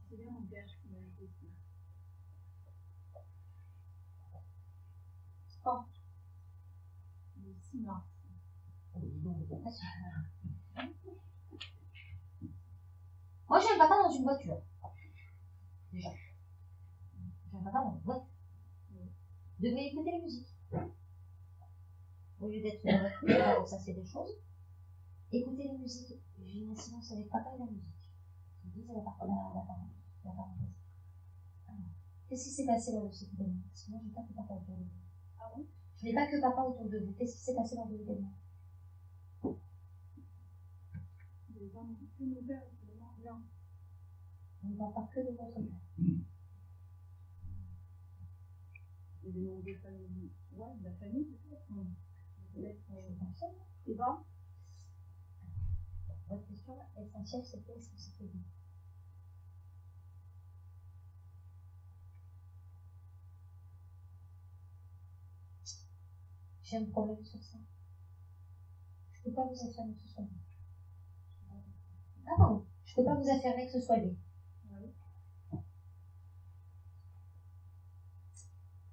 c'est bien mon père qui m'a aidé ici. Quand? Le 6 mars. Moi, j'ai un papa dans une voiture. Déjà. J'ai un papa dans une voiture. Vous devez écouter la musique. Au lieu d'être là, ça c'est des choses. Écoutez la musique. J'ai une incidence avec papa et la musique. Je vous dis, c'est la parenthèse. Qu'est-ce qui s'est passé lors de cet événement? Parce que moi, je n'ai pas que papa autour de vous. Ah bon? Je n'ai pas que papa autour de vous. Qu'est-ce qui s'est passé lors de l'événement? Les gens n'ont plus mon père, évidemment, bien. On ne parle pas que de votre père. Et des noms de famille. Ouais, de la famille, peut-être. Et bon, votre question essentielle, c'est qu'est-ce que c'était dit? J'ai un problème sur ça. Je ne peux pas vous affirmer que ce soit lui. Ah pardon, je ne peux pas vous affirmer que ce soit lui.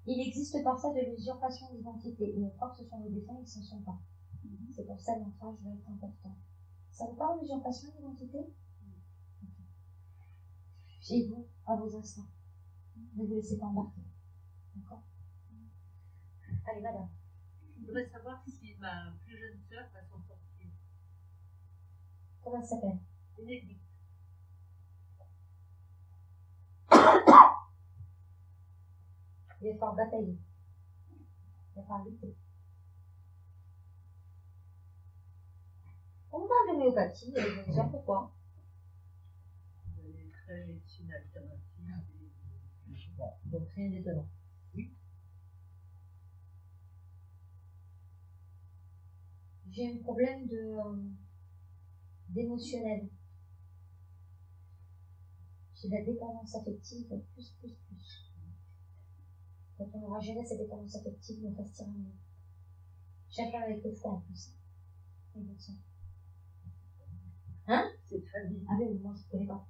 Il existe parfois de l'usurpation d'identité, mais on croit que ce sont nos défunts, ils ne s'en sont pas. C'est pour ça que l'ancrage va être important. Ça vous parle d'usurpation d'identité? Chez vous, à vos instants. Ne vous laissez pas embarquer. D'accord? Allez, madame. Je voudrais savoir si ma plus jeune sœur va s'en sortir. Comment elle s'appelle? Bénédicte. Il va falloir batailler. Il va falloir lutter. On parle d'homéopathie, et je ne sais pourquoi. Elle est très médecine alternative. Bon, donc rien d'étonnant. J'ai un problème d'émotionnel. J'ai de la dépendance affective, plus. Quand on aura géré cette dépendance affective, on restera mieux. J'ai affaire avec le foie en plus. Hein? Cette famille. Ah oui, mais moi je ne connais pas.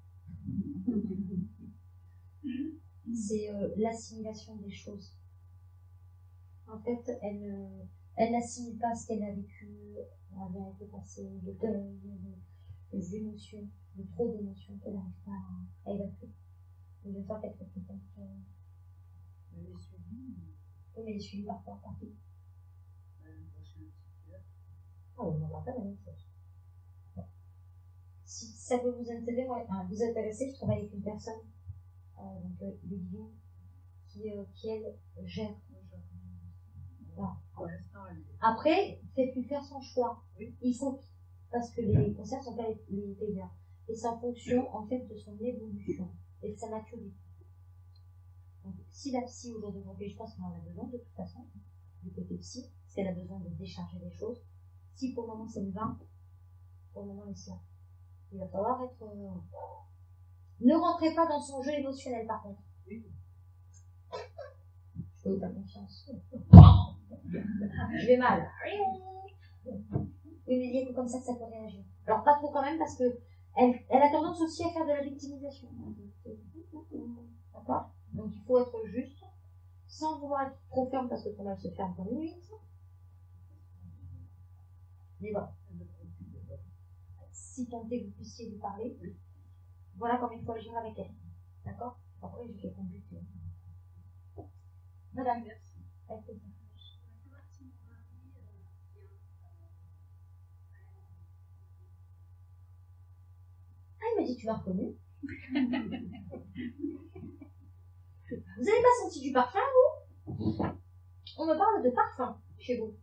C'est l'assimilation des choses. En fait, elle n'assimile pas ce qu'elle a vécu, la vérité passée, le deuil, les émotions, le trop d'émotions qu'elle n'arrive pas à évacuer. Il va falloir qu'elle soit quelqu'un qui... Elle est suivie. Oui, mais elle est suivie par quoi, par qui? Chez le psychiatre. Ah, on n'en parle pas de la même chose. Bon. Si ça peut vous intéresser, vous intéresser, je travaille avec une personne, donc Ludivine, qui elle, gère. Voilà. Pour l'instant, elle est. Après, faites-lui faire son choix. Oui. Il faut, parce que les concerts sont pas les payeurs. Et c'est en fonction, en fait, de son évolution et de sa maturité. Donc, si la psy aujourd'hui, je pense qu'elle en a besoin de toute façon, du côté psy, parce qu'elle a besoin de décharger des choses. Si pour le moment ça lui va, pour le moment laisse-la. Il va falloir être. Ne rentrez pas dans son jeu émotionnel par contre. Oui. Je peux vous faire confiance. Je vais mal. Oui, mais il y a que comme ça que ça peut réagir. Alors pas trop quand même parce que elle a tendance aussi à faire de la victimisation. D'accord? Donc il faut être juste, sans vouloir être trop ferme parce que ton mal se ferme comme une huître. Mais bon. Si tant est que vous puissiez lui parler, voilà comment il faut agir avec elle. D'accord? Après, je vais conduire. Madame, merci. Avec plaisir. Ah, il m'a dit que tu m'as reconnu. Vous n'avez pas senti du parfum, vous? On me parle de parfum chez vous.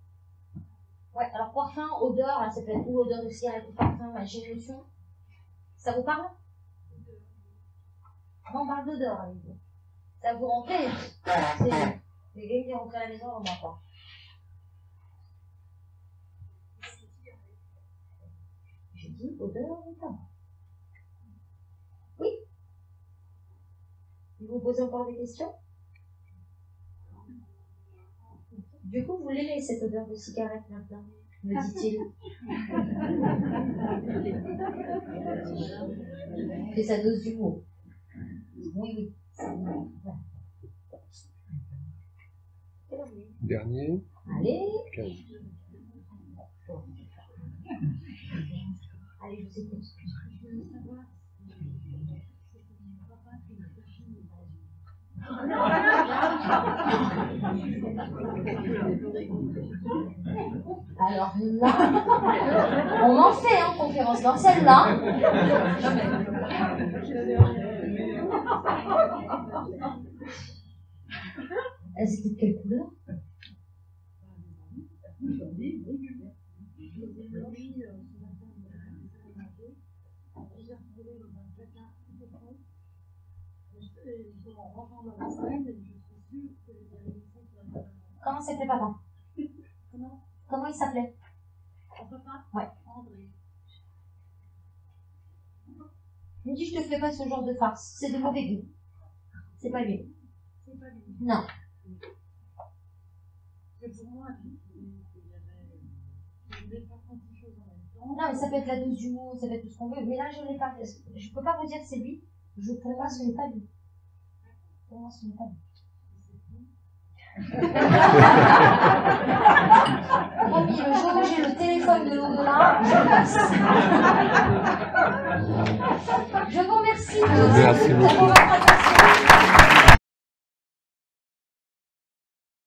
Ouais, alors parfum, odeur, là, ça peut être ou odeur de cigarette ou parfum, j'ai une notion. Ça vous parle? Non, on parle d'odeur avec vous. Ça vous rentrez? C'est les gars qui rentrent à la maison, on va pas. J'ai dit odeur ou tabac. Oui? Vous vous posez encore des questions? Du coup, vous l'aimez cette odeur de cigarette maintenant, me dit-il. C'est sa dose d'humour. Oui. Dernier. Allez. 15. Allez, je vous écoute. Alors là, on en fait en conférence dans celle-là. Elles étaient de quelle couleur? Comment s'appelait papa? Comment il s'appelait? Papa? Ouais. André. Il me dit, je te ferai pas ce genre de farce. C'est de mauvais goût. C'est pas lui. C'est pas lui. Non. Mais pour moi, je voulais faire 36 choses en même temps. Non, mais ça peut être la dose d'humour, ça peut être tout ce qu'on veut. Mais là, je ne l'ai pas. Je peux pas vous dire que c'est lui. Pour moi, ce n'est pas lui. Pour moi, ce n'est pas lui. Promis, le jour où j'ai le téléphone de l'au-delà, je passe. Je vous remercie. Merci beaucoup.